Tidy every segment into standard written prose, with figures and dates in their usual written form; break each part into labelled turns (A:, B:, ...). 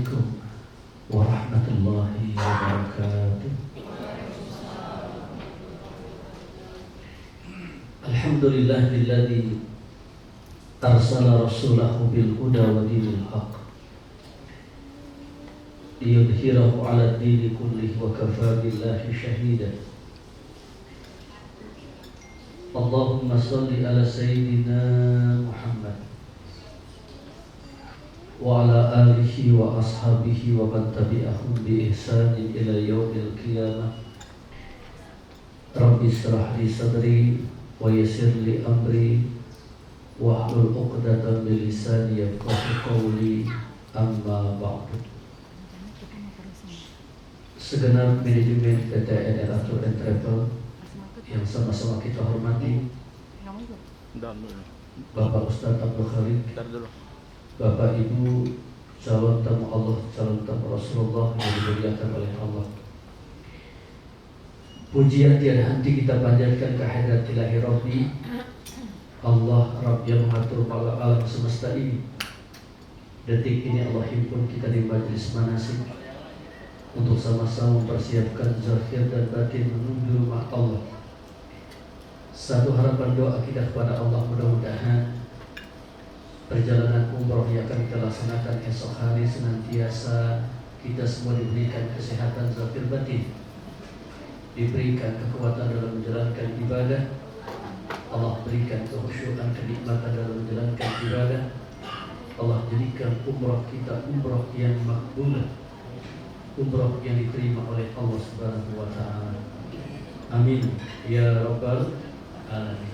A: Assalamualaikum warahmatullahi wabarakatuh. Alhamdulillahilladzi arsala rasulahu bil huda wa dinil haq liyudhhirahu 'ala ad-dini kullihi wa kafaa billahi shahida. Allahumma shalli ala sayyidina Muhammad wa ala alihi wa ashabihi wa man tabi'ahum bi ihsanin ila yaumil qiyamah. Rabbi shrah li sadri wa yassir li amri wa hlul 'uqdatam min lisani yafqahu qawli, amma ba'du. Segenap manajemen PT NRA Tour and Travel yang sama-sama kita hormati, Bapak Ustadz Abdul Khalid, Bapak Ibu calon tamu Allah, calon tamu Rasulullah yang dimuliakan oleh Allah. Pujian tiada henti kita panjatkan ke hadirat ilahi Rabbi Allah, Rabb yang mengatur alam semesta ini. Detik ini Allah himpun kita di majlis manasik untuk sama-sama mempersiapkan zahir dan batin menuju rumah Allah. Satu harapan doa kita kepada Allah, mudah-mudahan perjalanan umroh yang akan kita laksanakan esok hari senantiasa kita semua diberikan kesehatan zahir batin, diberikan kekuatan dalam menjalankan ibadah, Allah berikan kekhusyuan, kenikmatan dalam menjalankan ibadah. Allah jadikan umroh kita umroh yang makbul, umroh yang diterima oleh Allah Subhanahu wa Ta'ala. Amin ya rabbal alamin.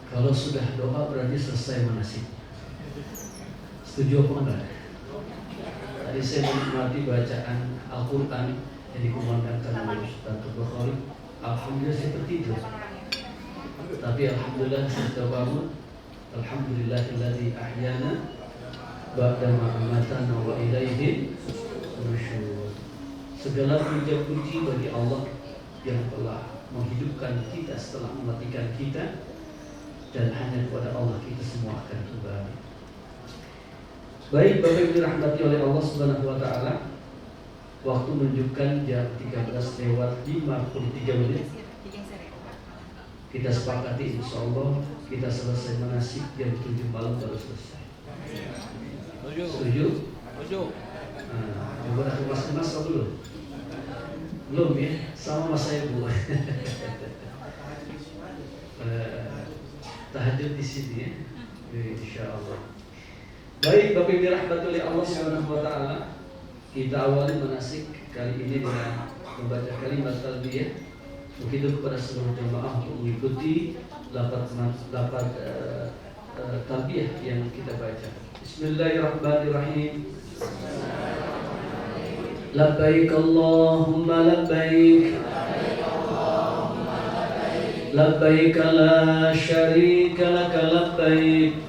A: Kalau sudah doa berarti selesai manasik. Setuju apa enggak? Tadi saya menikmati bacaan Al-Quran yang dikumandangkan oleh Ustaz Abdul Khalid. Alhamdulillah saya tertidur, tapi alhamdulillah saya sudah bangun. Alhamdulillahilladzi ahyana ba'da ma amatana wa ilaihi nusyur. Segala puji bagi Allah yang telah menghidupkan kita setelah mematikan kita, dan hanya kepada Allah kita semua akan kembali. Baik Bapak Ibu dirahmati oleh Allah Subhanahu wa Ta'ala, waktu menunjukkan jam 13:53 menit. Kita sepakati insyaallah kita selesai manasik jam 7 malam baru selesai. Setuju? Setuju. Nah, coba aku mas dulu. Belum ya? Sama mas saya Bu. Tahajud di sini ya. Insyaallah. Baik Bapak Ibu dirahmati oleh Allah Subhanahu wa Ta'ala, kita awali manasik kali ini dengan membaca kalimat talbiyah. Begitu kepada seluruh jemaah untuk mengikuti lafaz talbiyah yang kita baca. Bismillahirrahmanirrahim. Labbaik Allahumma labbaik, labbaik la syarika laka labbaik,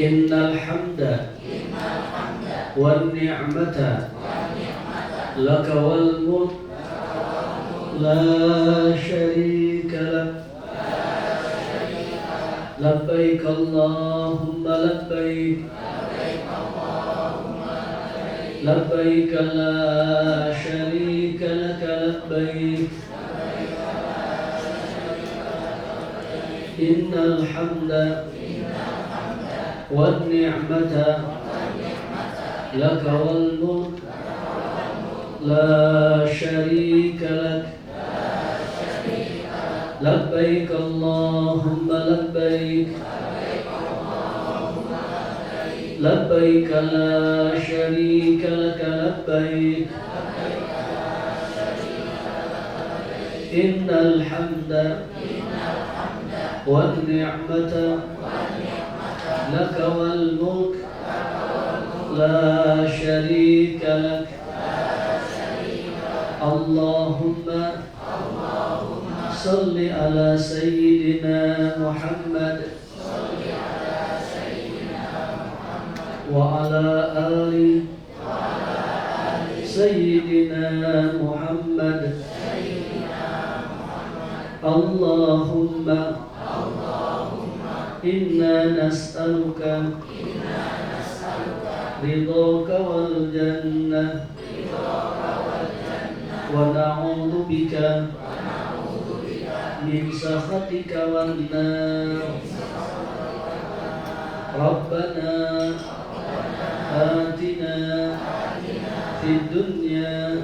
A: innal hamda wan ni'mata laka wal mulk la syarika lak. Labbaik Allahumma labbaik, labbaik la syarika laka labbaik, innal hamda wan ni'mata laka wal mulk la syarika lak. Labbaik Allahumma labbaik, labbaik la syarika laka labbaik, innal hamda wan ni'mata laka wal mulk la syarika lak. Allahumma salli ala sayyidina Muhammad wa ala ali sayyidina Muhammad. Allahumma inna nas'aluka ridhoka wal jannah wa na'udzu bika min sakhatika wan nar. Rabbana atina fid dunya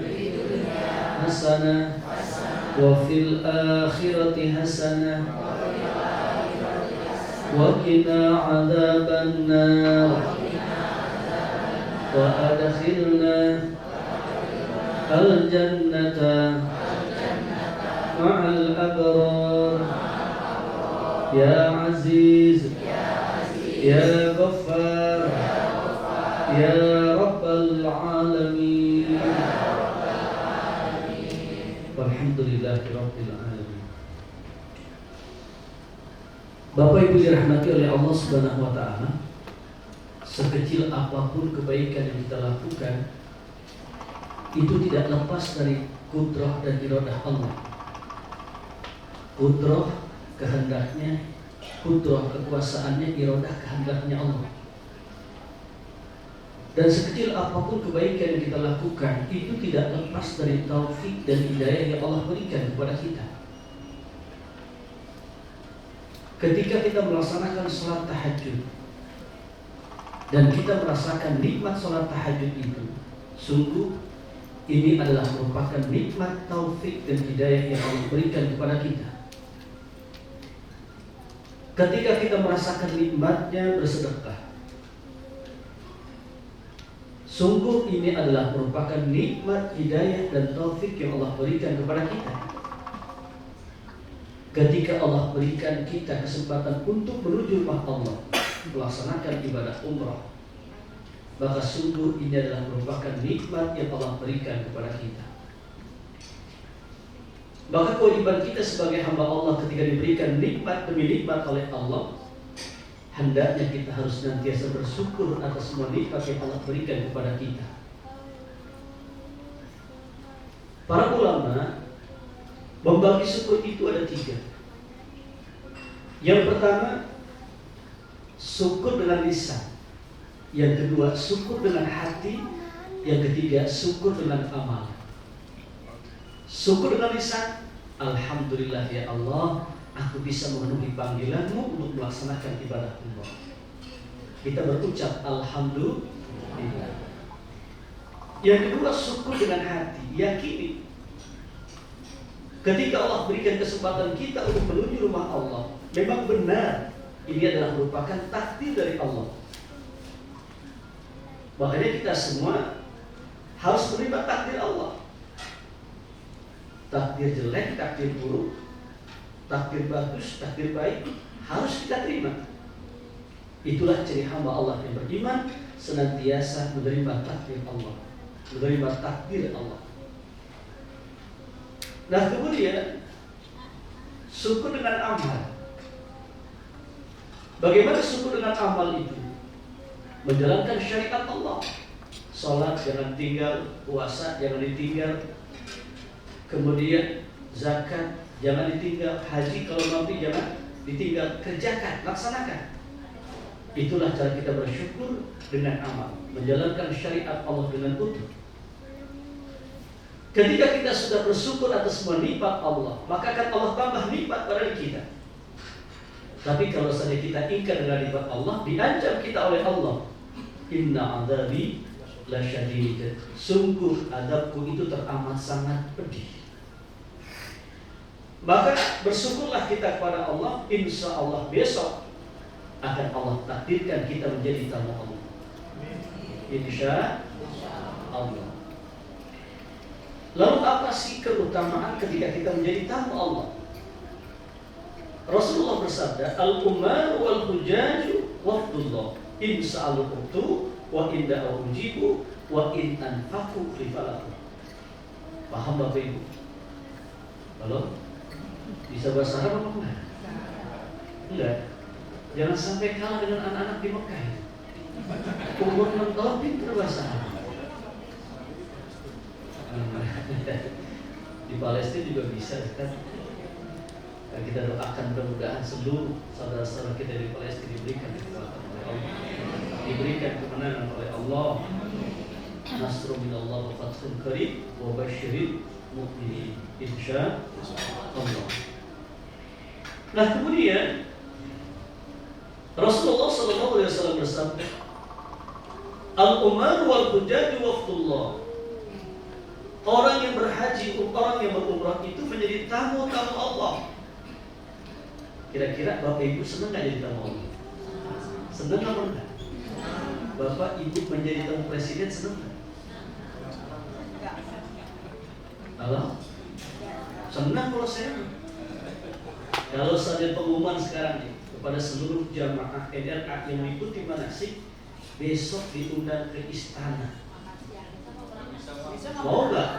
A: hasanah wa fil akhirati hasanah wa qina adzaban nar wa adkhilna al jannata ma'al abrar ya aziz ya ghaffar ya rabbal alamin. Walhamdulillahi rabbil alamin. Bapak Ibu dirahmati oleh Allah Subhanahu wa taala, sekecil apapun kebaikan yang kita lakukan itu tidak lepas dari kudrah dan iradah Allah. Kudrah kehendaknya, kudrah kekuasaannya, iradah kehendaknya Allah. Dan sekecil apapun kebaikan yang kita lakukan itu tidak lepas dari taufik dan hidayah yang Allah berikan kepada kita. Ketika kita melaksanakan sholat tahajud dan kita merasakan nikmat sholat tahajud itu, sungguh ini adalah merupakan nikmat taufik dan hidayah yang Allah berikan kepada kita. Ketika kita merasakan nikmatnya bersedekah, sungguh ini adalah merupakan nikmat hidayah dan taufik yang Allah berikan kepada kita. Ketika Allah berikan kita kesempatan untuk menuju rumah Allah, melaksanakan ibadah umrah, maka sungguh ini adalah merupakan nikmat yang Allah berikan kepada kita. Maka kewajiban kita sebagai hamba Allah ketika diberikan nikmat demi nikmat oleh Allah, hendaknya kita harus senantiasa bersyukur atas semua nikmat yang Allah berikan kepada kita. Para ulama membagi syukur itu ada 3. Yang pertama, syukur dengan lisan. Yang kedua, syukur dengan hati. Yang ketiga, syukur dengan amal. Syukur dengan lisan, alhamdulillah ya Allah, aku bisa memenuhi panggilanmu untuk melaksanakan ibadah umrah. Kita berucap alhamdulillah. Yang kedua, syukur dengan hati, yakini ketika Allah berikan kesempatan kita untuk menuju rumah Allah, memang benar ini adalah merupakan takdir dari Allah. Makanya kita semua harus menerima takdir Allah. Takdir jelek, takdir buruk, takdir bagus, takdir baik, harus kita terima. Itulah ciri hamba Allah yang beriman, senantiasa menerima takdir Allah, menerima takdir Allah. Nah kemudian syukur dengan amal. Bagaimana syukur dengan amal itu? Menjalankan syariat Allah. Salat jangan tinggal, puasa jangan ditinggal, kemudian zakat jangan ditinggal, haji kalau mampu jangan ditinggal, kerjakan, laksanakan. Itulah cara kita bersyukur dengan amal, menjalankan syariat Allah dengan utuh. Ketika kita sudah bersyukur atas semua nikmat Allah, maka akan Allah tambah nikmat pada kita. Tapi kalau saja kita ingkar dengan nikmat Allah, diancam kita oleh Allah. Inna adzabi lasyadid. Sungguh adabku itu teramat sangat pedih. Maka bersyukurlah kita kepada Allah, insya Allah besok akan Allah takdirkan kita menjadi tamu Allah. Insya Allah. Lalu apa sih keutamaan ketika kita menjadi tamu Allah? Rasulullah bersabda, al-umar wal hujaju wafdullah, in sa'alu utu wa in da'u ujibu wa in anfaqu rifalaku. Paham Bapak Ibu? Halo? Bisa bahasa Arab apa enggak? Enggak. Jangan sampai kalah dengan anak-anak di Mekah. Umur 6 tahun pintar bahasa Arab. Di Palestina juga bisa kan? Dan kita doakan mudah-mudahan seluruh saudara-saudara kita di Palestina diberikan kekuatan oleh Allah. diberikan kemenangan oleh Allah. Nasrun minallah wa fathun qarib wa basyiril mu'minin insyaallah. Nah, kemudian Rasulullah sallallahu alaihi wasallam bersabda, al-umar wal hujjaj wafdullah. Orang yang berhaji, orang yang berumrah itu menjadi tamu-tamu Allah. Kira-kira Bapak Ibu senang nggak jadi tamu Allah? Senang apa enggak? Bapak Ibu menjadi tamu presiden senang nggak? Halo? Senang kalau saya. Kalau saja pengumuman sekarang nih kepada seluruh jamaah NRA yang mengikuti manasik, besok diundang ke istana. Mau nggak?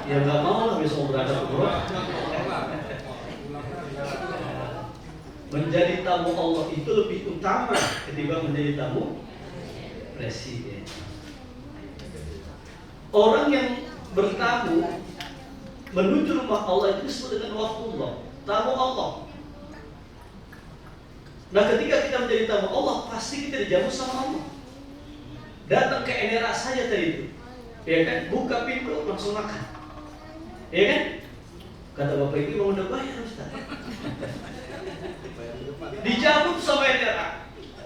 A: Ya nggak mau lah, besok berada umroh. Menjadi tamu Allah itu lebih utama ketimbang menjadi tamu presiden. Orang yang bertamu menuju rumah Allah itu disebut dengan wafdullah, tamu Allah. Nah, ketika kita menjadi tamu Allah, pasti kita dijamu sama Allah. Datang ke NRA saja tadi itu, ya kan? Buka pintu langsung makan, ya kan? Kata Bapak Ibu mau udah bayar Ustaz. Dijamu sama NRA,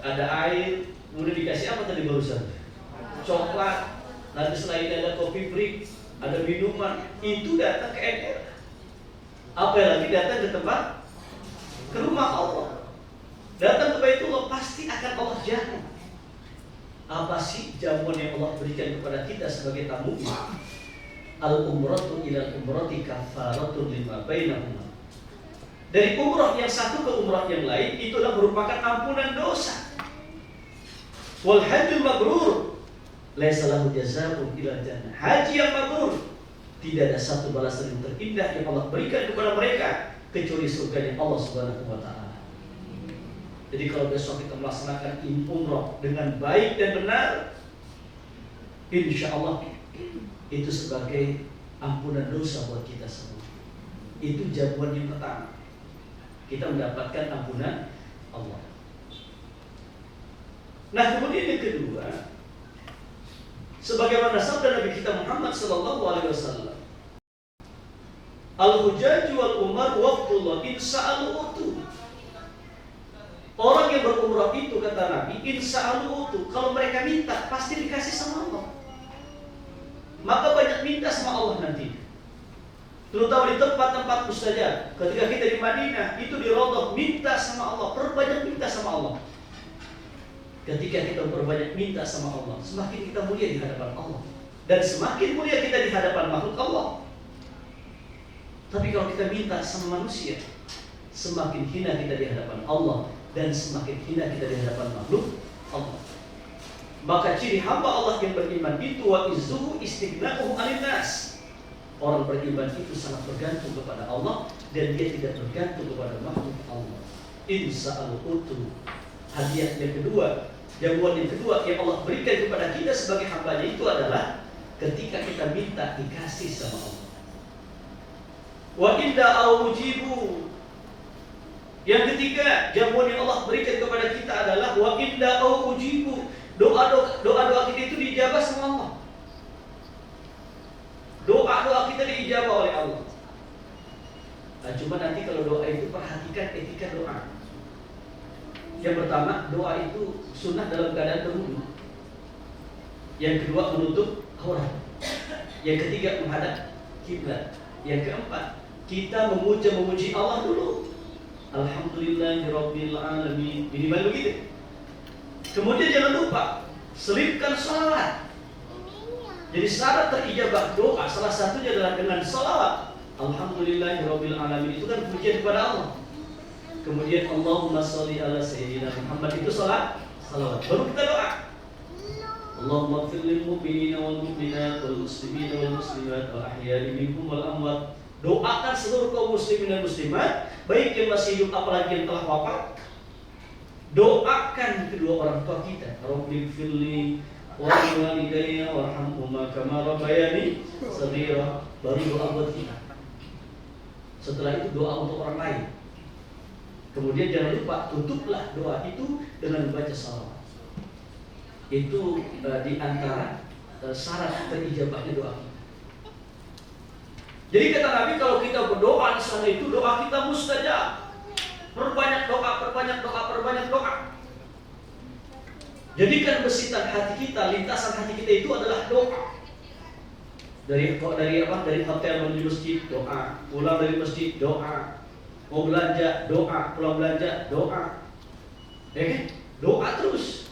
A: ada air, kemudian dikasih apa tadi barusan? Coklat, nanti selain ada kopi break, ada minuman, itu datang ke NRA. Apalagi datang ke tempat, ke rumah Allah, datang ke Baitullah, pasti akan Allah jamu. Apa sih jamuan yang Allah berikan kepada kita sebagai tamu? Al-umratu ilal umrati kafaratun lima bainahuma. Dari umrah yang satu ke umrah yang lain, itulah merupakan ampunan dosa. Wal hajjul mabrur laisa lahu jazaa'un illa jannah. Haji yang mabrur, tidak ada satu balasan yang terindah yang Allah berikan kepada mereka kecuali surga Allah Subhanahu wa taala. Jadi kalau besok kita melaksanakan umrah dengan baik dan benar, insya Allah itu sebagai ampunan dosa buat kita semua. Itu jawaban yang pertama. Kita mendapatkan ampunan Allah. Nah, kemudian yang kedua, sebagaimana sabda Nabi kita Muhammad sallallahu alaihi wasallam, al-hujjaj wal umar wafdullah insa'alu utu. Orang yang berumrah itu, kata Nabi, insa'alu utu, kalau mereka minta pasti dikasih sama Allah. Maka banyak minta sama Allah nanti, terutama di tempat-tempat mustajab. Ketika kita di Madinah, itu di Raudhah, minta sama Allah, perbanyak minta sama Allah. Ketika kita berbanyak minta sama Allah, semakin kita mulia di hadapan Allah, dan semakin mulia kita di hadapan makhluk Allah. Tapi kalau kita minta sama manusia, semakin hina kita di hadapan Allah, dan semakin hina kita di hadapan makhluk Allah. Maka ciri hamba Allah yang beriman itu wa izzuhu istighna'uhu 'anil nas. Orang beriman itu sangat bergantung kepada Allah dan dia tidak bergantung kepada makhluk Allah. Insa'al utu. Hadiah yang kedua, jawaban yang kedua yang Allah berikan kepada kita sebagai hambanya itu adalah ketika kita minta dikasih sama Allah. Wa inda aujibu. Yang ketiga, jawaban yang Allah berikan kepada kita adalah wa inda aujibu. Doa-doa kita itu dijabah sama Allah. Doa-doa kita diijabah oleh Allah. Nah, cuma nanti kalau doa itu perhatikan etika doa. Yang pertama, doa itu sunnah dalam keadaan berwudu. Yang kedua, menutup aurat. Yang ketiga, menghadap kiblat. Yang keempat, kita memuji Allah dulu. Alhamdulillahirabbil alamin. Minimal begitu. Kemudian jangan lupa selipkan salawat. Jadi syarat terijabah doa salah satunya adalah dengan salawat. Alhamdulillahirabbil alamin, itu kan pujian kepada Allah. Kemudian Allahumma sholli ala sayyidina Muhammad, itu salawat. Baru kita doa. Allahumma ighfir lil mu'minina wal mu'minat wal muslimina wal muslimat wal ahya'i minhum wal amwat. Doakan seluruh kaum muslimin dan muslimat, baik yang masih hidup apalagi yang telah wafat. Doakan kedua orang tua kita. Rabbi ighfirli wa walidayya warhamhuma kama rabbayani shaghira. Baru doa buat kita. Setelah itu doa untuk orang lain. Kemudian jangan lupa tutuplah doa itu dengan membaca salawat. Itu di antara syarat terijabahnya doa kita. Jadi kata Nabi, kalau kita berdoa di sana itu doa kita mustajab. Perbanyak doa, perbanyak doa, perbanyak doa. Jadikan besitan hati kita, lintasan hati kita itu adalah doa. Dari hotel menuju masjid doa, pulang dari masjid doa, mau belanja doa, pulang belanja doa. Doa terus.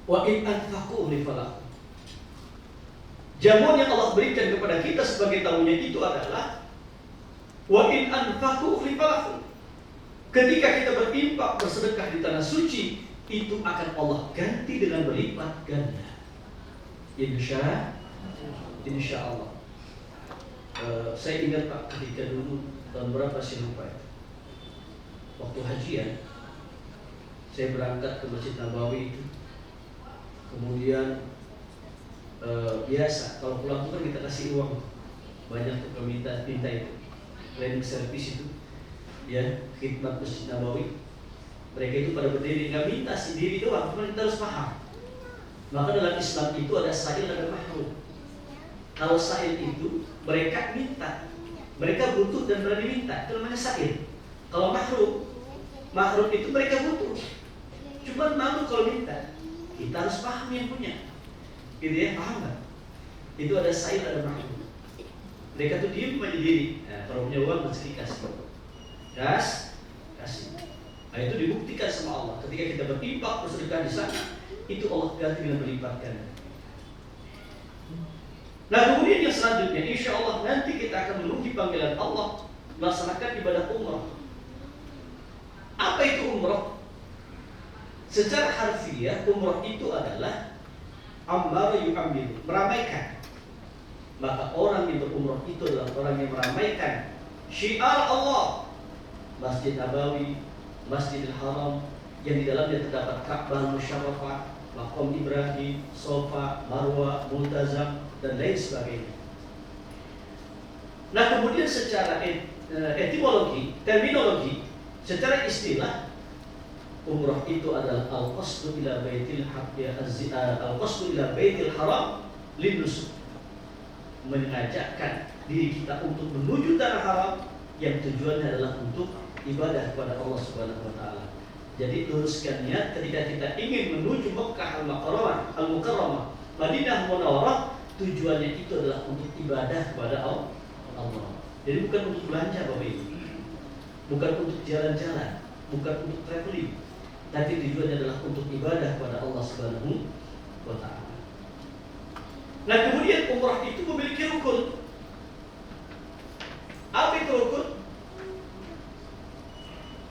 A: Wa in anfaqu li falah. Jamuan yang Allah berikan kepada kita sebagai tamunya itu adalah wa in anfaqu li falah. Ketika kita berinfak, bersedekah di tanah suci, itu akan Allah ganti dengan berlipat ganda. Insya Allah. Saya ingat Pak, ketika dulu tahun berapa sih lupa ya, waktu hajian, saya berangkat ke Masjid Nabawi itu. Kemudian biasa kalau pulang kan kita kasih uang banyak tuh, minta itu cleaning service itu ya, khidmat Masjid Nabawi. Mereka itu pada berdiri, nggak minta sendiri doang, cuma kita harus paham. Maka dalam Islam itu ada sa'il, ada mahrum. Kalau sa'il itu mereka minta, mereka butuh dan berani minta, itu namanya sa'il. Kalau mahrum itu mereka butuh, cuma malu kalau minta. Kita harus paham yang punya, gitu ya, paham nggak? Itu ada sa'il, ada mahrum. Mereka tuh diem aja diri. Nah, kalau punya uang rezeki kasih. Nah, itu dibuktikan sama Allah. Ketika kita berinfak, bersedekah di sana, itu Allah ganti dengan berlipat ganda. Nah, kemudian yang selanjutnya, insya Allah nanti kita akan memenuhi panggilan Allah melaksanakan ibadah umrah. Apa itu umrah? Secara harfiah, umrah itu adalah amara yu'ammiru, meramaikan. Maka orang yang berumrah itu adalah orang yang meramaikan syiar Allah, Masjid Nabawi, Masjidil Haram, yang di dalamnya terdapat Ka'bah Musyarrafah, Maqam Ibrahim, Sofa, Marwah, Multazam, dan lain sebagainya. Nah, kemudian secara etimologi, terminologi, secara istilah, umrah itu adalah al-qasdu ila baitil haram linusuk, mengajakkan diri kita untuk menuju tanah haram yang tujuannya adalah untuk ibadah kepada Allah Subhanahu wa taala. Jadi luruskan niat ketika kita ingin menuju Mekkah Al-Mukarramah, Madinah Munawwarah, tujuannya itu adalah untuk ibadah kepada Allah. Jadi bukan untuk belanja Bapak Ibu, bukan untuk jalan-jalan, bukan untuk traveling, tapi tujuannya adalah untuk ibadah kepada Allah Subhanahu wa taala. Nah, kemudian umrah itu memiliki rukun. Apa itu rukun?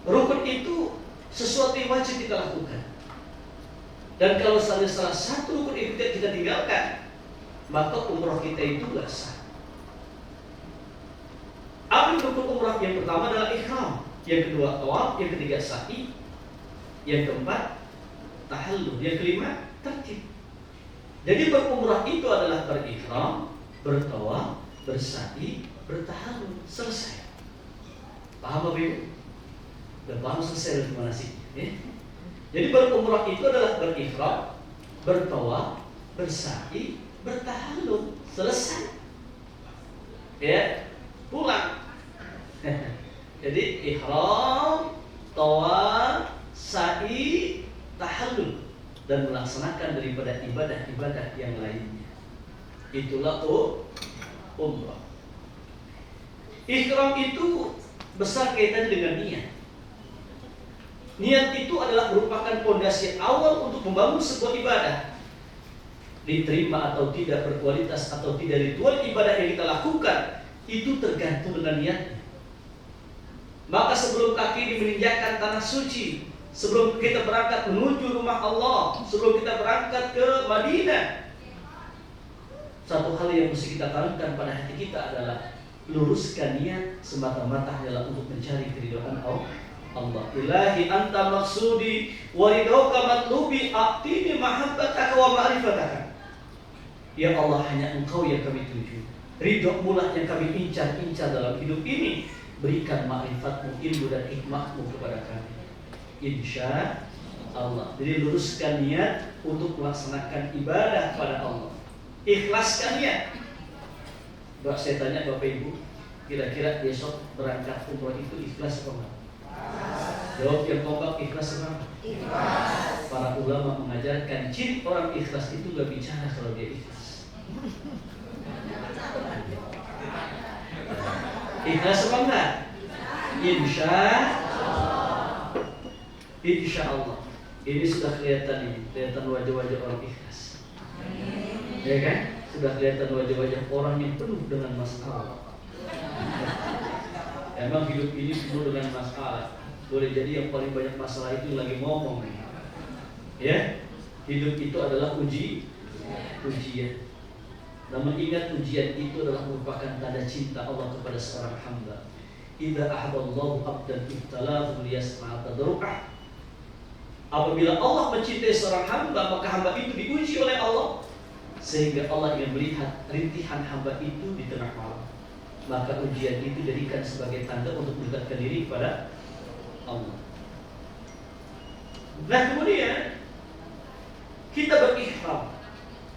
A: Rukun itu sesuatu yang wajib kita lakukan. Dan kalau salah satu rukun itu kita tinggalkan, maka umrah kita itu gak sah. Apa itu rukun umrah? Yang pertama adalah ihram, yang kedua tawaf, yang ketiga sa'i, yang keempat tahallul, yang kelima tertib. Jadi berumrah itu adalah berihram, bertawaf, bersa'i, bertahallul, selesai. Paham Bapak Ibu? Udah paham selesai dari manasik ya? Jadi berumrah itu adalah berihram, bertawaf, bersa'i, bertahallul, selesai. Ya, pulang. Jadi ihram, tawaf, sa'i, tahallul, dan melaksanakan daripada ibadah-ibadah yang lainnya. Itulah umrah. Ihram itu besar kaitannya dengan niat. Niat itu adalah merupakan pondasi awal untuk membangun sebuah ibadah. Diterima atau tidak, berkualitas atau tidak, ritual ibadah yang kita lakukan itu tergantung dengan niatnya. Maka sebelum kaki menginjakkan tanah suci, sebelum kita berangkat menuju rumah Allah, sebelum kita berangkat ke Madinah, satu hal yang mesti kita tanamkan pada hati kita adalah luruskan niat semata-mata adalah untuk mencari keridhaan Allah. Ilahi anta maksudi wa ridhoka matlubi a'tini mahabbataka wa ma'rifataka. Ya Allah, hanya Engkau yang kami tuju, ridhomu lah yang kami incar-incar dalam hidup ini. Berikan ma'rifatmu, ilmu dan hikmahmu kepada kami. Insya Allah. Jadi luruskan niat untuk melaksanakan ibadah pada Allah. Ikhlaskan niat. Saya tanya Bapak Ibu, kira-kira besok berangkat umroh itu ikhlas apa enggak? Jawab yang kompak, ikhlas apa? Ikhlas. Para ulama mengajarkan ciri orang ikhlas itu gak bicara kalau dia ikhlas. Ikhlas apa enggak? Insya Allah. Ini sudah kelihatan wajah-wajah orang ikhlas. Ya kan? Sudah kelihatan wajah-wajah orang yang penuh dengan masalah. Emang hidup ini penuh dengan masalah. Boleh jadi yang paling banyak masalah itu lagi ngomong. Ya, hidup itu adalah ujian. Namun ingat, ujian itu adalah merupakan tanda cinta Allah kepada seorang hamba. Idza ahabballahu 'abdan ibtalahu liyasma'a tadarru'ah. Apabila Allah mencintai seorang hamba, maka hamba itu diuji oleh Allah sehingga Allah ingin melihat rintihan hamba itu di tengah malam. Maka ujian itu dijadikan sebagai tanda untuk mendekatkan diri kepada Allah. Nah, kemudian kita berihram.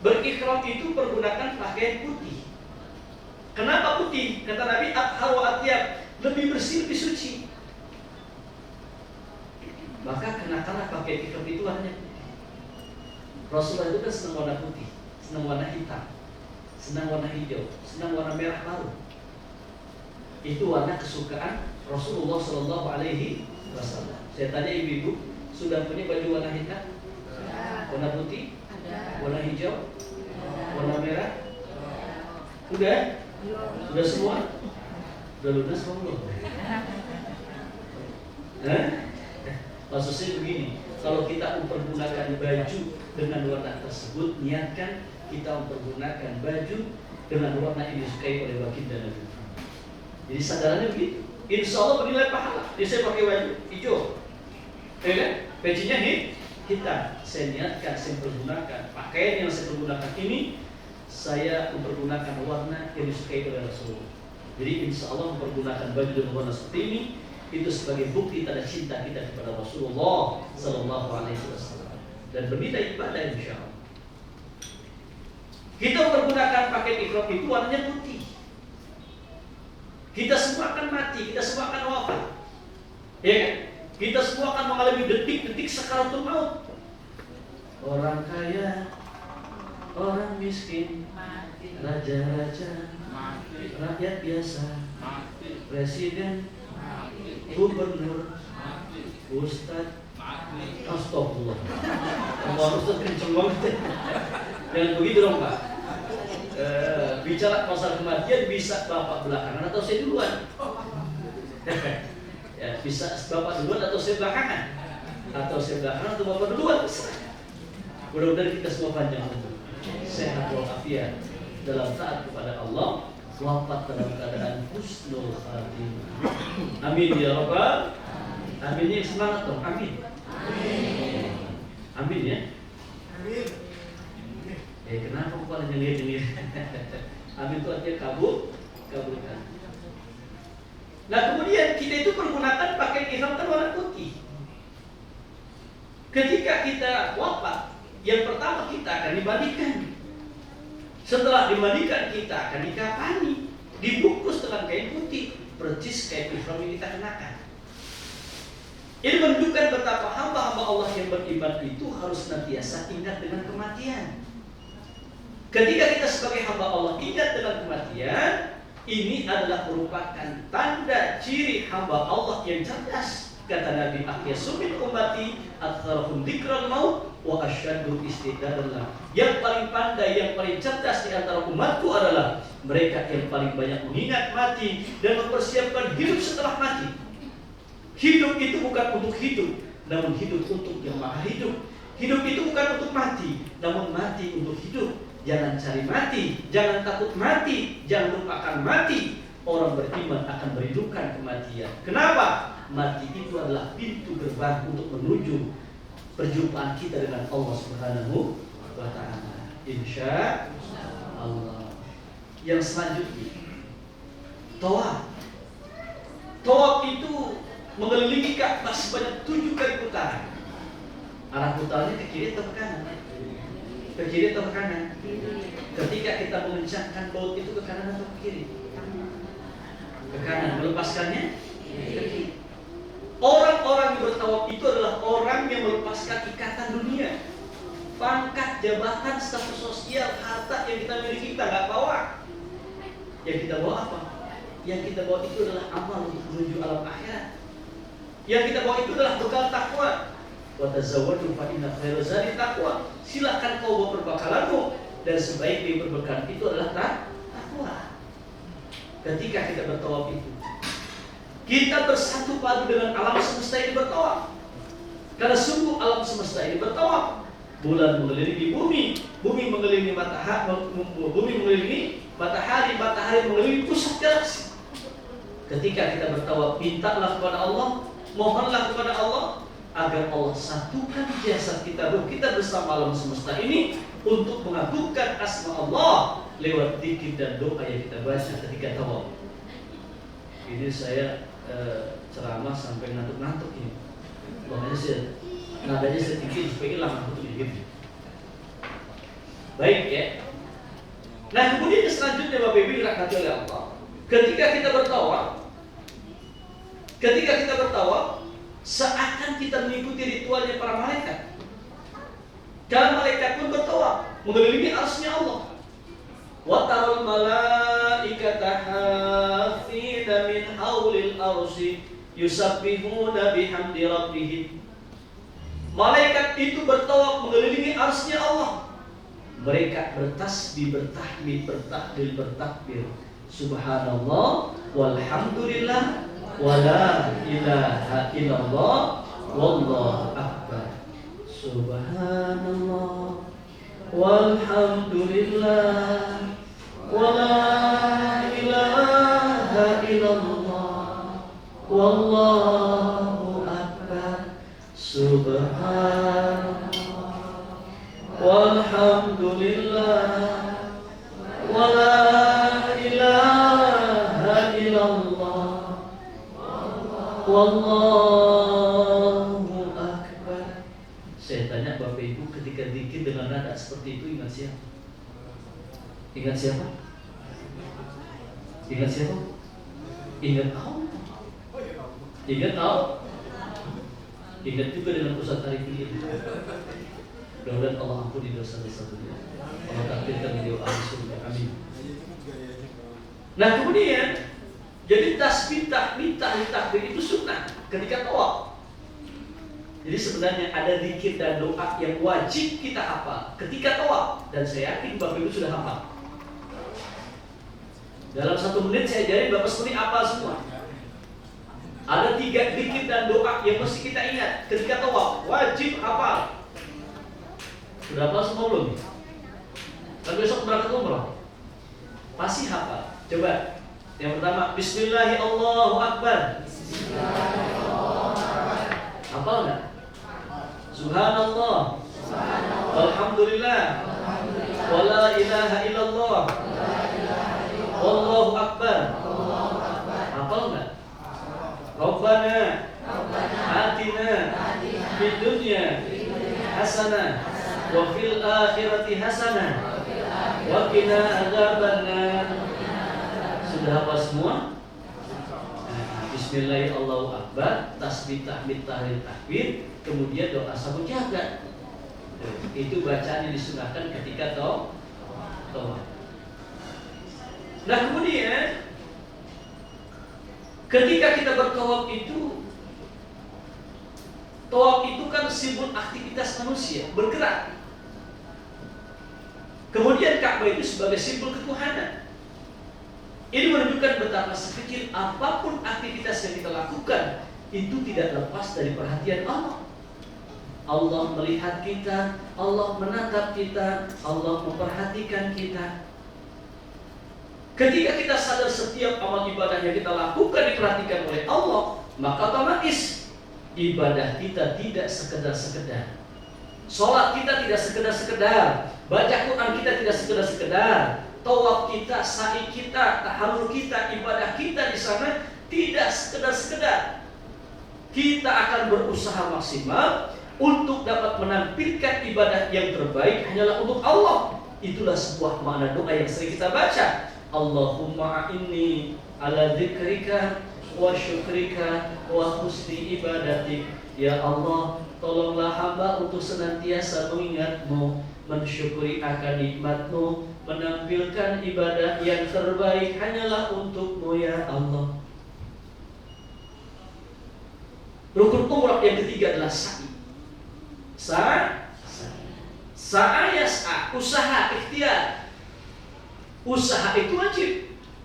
A: Berihram itu pergunakan pakaian putih. Kenapa putih? Kata Nabi, athhar wa atyab, lebih bersih, lebih suci. Maka kenakanlah pakai ihram itu warnanya putih. Rasulullah itu kan senang warna putih, senang warna hitam, senang warna hijau, senang warna merah baru. Itu warna kesukaan Rasulullah Shallallahu Alaihi Wasallam. Saya tanya ibu-ibu, sudah punya baju warna hitam, warna putih, warna hijau, warna merah? Sudah semua? Udah lunas apa belum? Maksud saya begini, kalau kita mempergunakan baju dengan warna tersebut, niatkan kita mempergunakan baju dengan warna yang disukai oleh baginda Nabi. Jadi sadarannya begitu. Insya Allah bernilai pahala. Jadi saya pakai baju hijau, ya kan? Bajunya hitam. Saya niatkan, saya pergunakan pakaian yang saya pergunakan ini, saya mempergunakan warna yang disukai oleh Rasulullah. Jadi insya Allah mempergunakan baju dengan warna seperti ini itu sebagai bukti tanda cinta kita kepada Rasulullah Sallallahu Alaihi Wasallam dan bernilai ibadah insya Allah. Kita mempergunakan pakaian ihram itu warnanya putih. Kita semua akan mati, kita semua akan wafat, ya kan? Kita semua akan mengalami detik-detik sakaratul maut. Orang kaya, orang miskin, raja-raja, rakyat biasa, presiden, gubernur, ustadz, astagfirullah. Kalau ustadz kenceng banget. Jangan begitu dong Pak. Bicara masalah kematian bisa Bapak belakangan atau saya duluan. Ya, bisa Bapak duluan atau saya belakangan. Atau saya belakangan atau Bapak duluan. Mudah-mudahan kita semua panjang umur, sehat walafiat, dalam taat kepada Allah, wafat dalam keadaan husnul khatimah. Amin ya Rabbal. Amin ya, semangat dong. Amin. Amin ya. Amin. Kenapa kepala nyengir-nyengir? Amin itu artinya kabulkan. Nah kemudian kita itu pergunakan pakaian ihram kan warna putih. Ketika kita wafat, yang pertama kita akan dimandikan. Setelah dimandikan kita akan dikafani, dibungkus dengan kain putih, persis kain ihram yang kita kenakan. Ini menunjukkan betapa hamba-hamba Allah yang beriman itu harus senantiasa ingat dengan kematian. Ketika kita sebagai hamba Allah ingat dengan kematian, ini adalah merupakan tanda ciri hamba Allah yang cerdas. Kata Nabi, akhyasu min ummati aktsaruhum dzikran maut wa asyaddu istidadan. Yang paling pandai, yang paling cerdas di antara umatku adalah mereka yang paling banyak mengingat mati dan mempersiapkan hidup setelah mati. Hidup itu bukan untuk hidup, namun hidup untuk yang maha hidup. Hidup itu bukan untuk mati, namun mati untuk hidup. Jangan cari mati, jangan takut mati, jangan lupakan mati. Orang beriman akan merindukan kematian. Kenapa? Mati itu adalah pintu gerbang untuk menuju perjumpaan kita dengan Allah Subhanahu wa Ta'ala. Insya Allah. Yang selanjutnya, tawaf. Tawaf itu mengelilingi Ka'bah sebanyak 7 kali putaran. Arah putarnya ke kiri atau ke kanan? Ke kiri atau ke kanan? Ketika kita mengencangkan baut itu ke kanan atau ke kiri? Ke kanan. Melepaskannya ke kiri. Orang-orang yang bertawaf itu adalah orang yang melepaskan ikatan dunia, pangkat, jabatan, status sosial, harta yang kita miliki kita nggak bawa. Yang kita bawa apa? Yang kita bawa itu adalah amal untuk menuju alam akhirat. Yang kita bawa itu adalah bekal takwa. Wa tazawwadu fa inna khairaz zadi taqwa. Silakan kau bawa perbekalanmu, dan sebaik-baik perbekalan itu adalah takwa. Ketika kita bertawaf itu, kita bersatu padu dengan alam semesta ini bertawaf. Karena sungguh alam semesta ini bertawaf. Bulan mengelilingi bumi, bumi mengelilingi matahari, matahari mengelilingi pusat galaksi. Ketika kita bertawaf, mintalah kepada Allah, mohonlah kepada Allah agar Allah satukan jasad kita, ruh kita bersama alam semesta ini untuk mengagungkan asma Allah lewat zikir dan doa yang kita baca ketika tawaf. Ini saya ceramah sampai ngantuk-ngantuk ini. Makanya saya nadanya sedikit supaya hilang ngantuk gitu. Baik ya. Nah kemudian selanjutnya Bapak Ibu dirahmati oleh Allah, ketika kita bertawaf, seakan kita mengikuti ritualnya para malaikat. Karena malaikat pun bertawaf mengelilingi arsy-Nya Allah. Wa taral malaikata hafina min haulil arsy yusabbihuna bihamdi rabbihim. Malaikat itu bertawaf mengelilingi arsy-Nya Allah. Mereka bertasbih, bertahmid, bertahlil, bertakbir. Subhanallah walhamdulillah wala ilaha illallah wallahu akbar. Subhanallah walhamdulillah wala ilaha illallah wallahu akbar. Subhanallah walhamdulillah wala ilaha illallah wallahu akbar. Saya tanya Bapak Ibu, ketika zikir dengan nada seperti itu ingat siapa? Ingat siapa? Ingat siapa? Ingat Allah. Ingat Allah. Ingat juga dengan Ustaz Arif ini. Mudah-mudahan Allah ampuni dosa-dosa beliau. Allah takdirkan beliau ahli surga. Amin. Nah kemudian, jadi tasbih, tahmid, tahlil, takbir itu sunnah ketika tawaf. Jadi sebenarnya ada zikir dan doa yang wajib kita hafal ketika tawaf, dan saya yakin Bapak Ibu sudah hafal. Dalam 1 menit saya ajarin Bapak sekali hafal semua. Ada 3 zikir dan doa yang mesti kita ingat ketika tawaf, wajib hafal. Sudah hafal semua belum? Dan besok berangkat umrah pasti hafal. Coba yang pertama, Bismillahirrahmanirrahim, Allahu Akbar. Hafal nggak? Subhanallah, Alhamdulillah, wala ilaha illallah, wallahu akbar. Hafal nggak? Rabbana atina fid dunya hasanah wa fil akhirati hasanah wa qina adzabannar. Sudah hafal semua? Bismillahirrahmanirrahim, Allahu Akbar, tasbih, tahmid, tahlil, takbir, kemudian doa sabun jagat. Itu bacaan yang disunahkan ketika tawaf. Nah kemudian ketika kita bertawaf itu, tawaf itu kan simbol aktivitas manusia bergerak. Kemudian Ka'bah itu sebagai simbol ketuhanan. Ini menunjukkan betapa sekecil apapun aktivitas yang kita lakukan, itu tidak lepas dari perhatian Allah. Allah melihat kita, Allah menatap kita, Allah memperhatikan kita. Ketika kita sadar setiap amal ibadah yang kita lakukan diperhatikan oleh Allah, maka otomatis ibadah kita tidak sekedar-sekedar. Sholat kita tidak sekedar-sekedar, baca Quran kita tidak sekedar-sekedar, tawaf kita, sa'i kita, tahallul kita, ibadah kita di sana tidak sekedar-sekedar. Kita akan berusaha maksimal untuk dapat menampilkan ibadah yang terbaik hanyalah untuk Allah. Itulah sebuah makna doa yang sering kita baca. Allahumma a'inni ala dzikrika wa syukrika wa husni ibadatik. Ya Allah, tolonglah hamba untuk senantiasa mengingat-Mu, mensyukuri akan nikmat-Mu, menampilkan ibadah yang terbaik hanyalah untuk-Mu ya Allah. Rukun umrah yang ketiga adalah sa'i. Usaha, ikhtiar. Usaha itu wajib,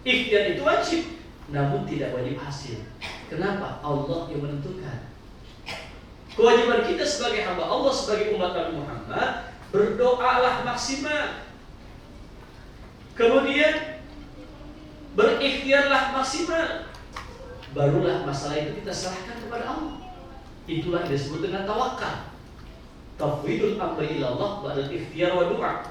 A: ikhtiar itu wajib, namun tidak wajib hasil. Kenapa? Allah yang menentukan. Kewajiban kita sebagai hamba Allah, sebagai umat Nabi Muhammad, berdoalah maksimal. Kemudian berikhtiarlah maksimal. Barulah masalah itu kita serahkan kepada Allah. Itulah yang disebut dengan tawakal. Tafwidul amri ilallah ba'dal ikhtiyar wa du'a.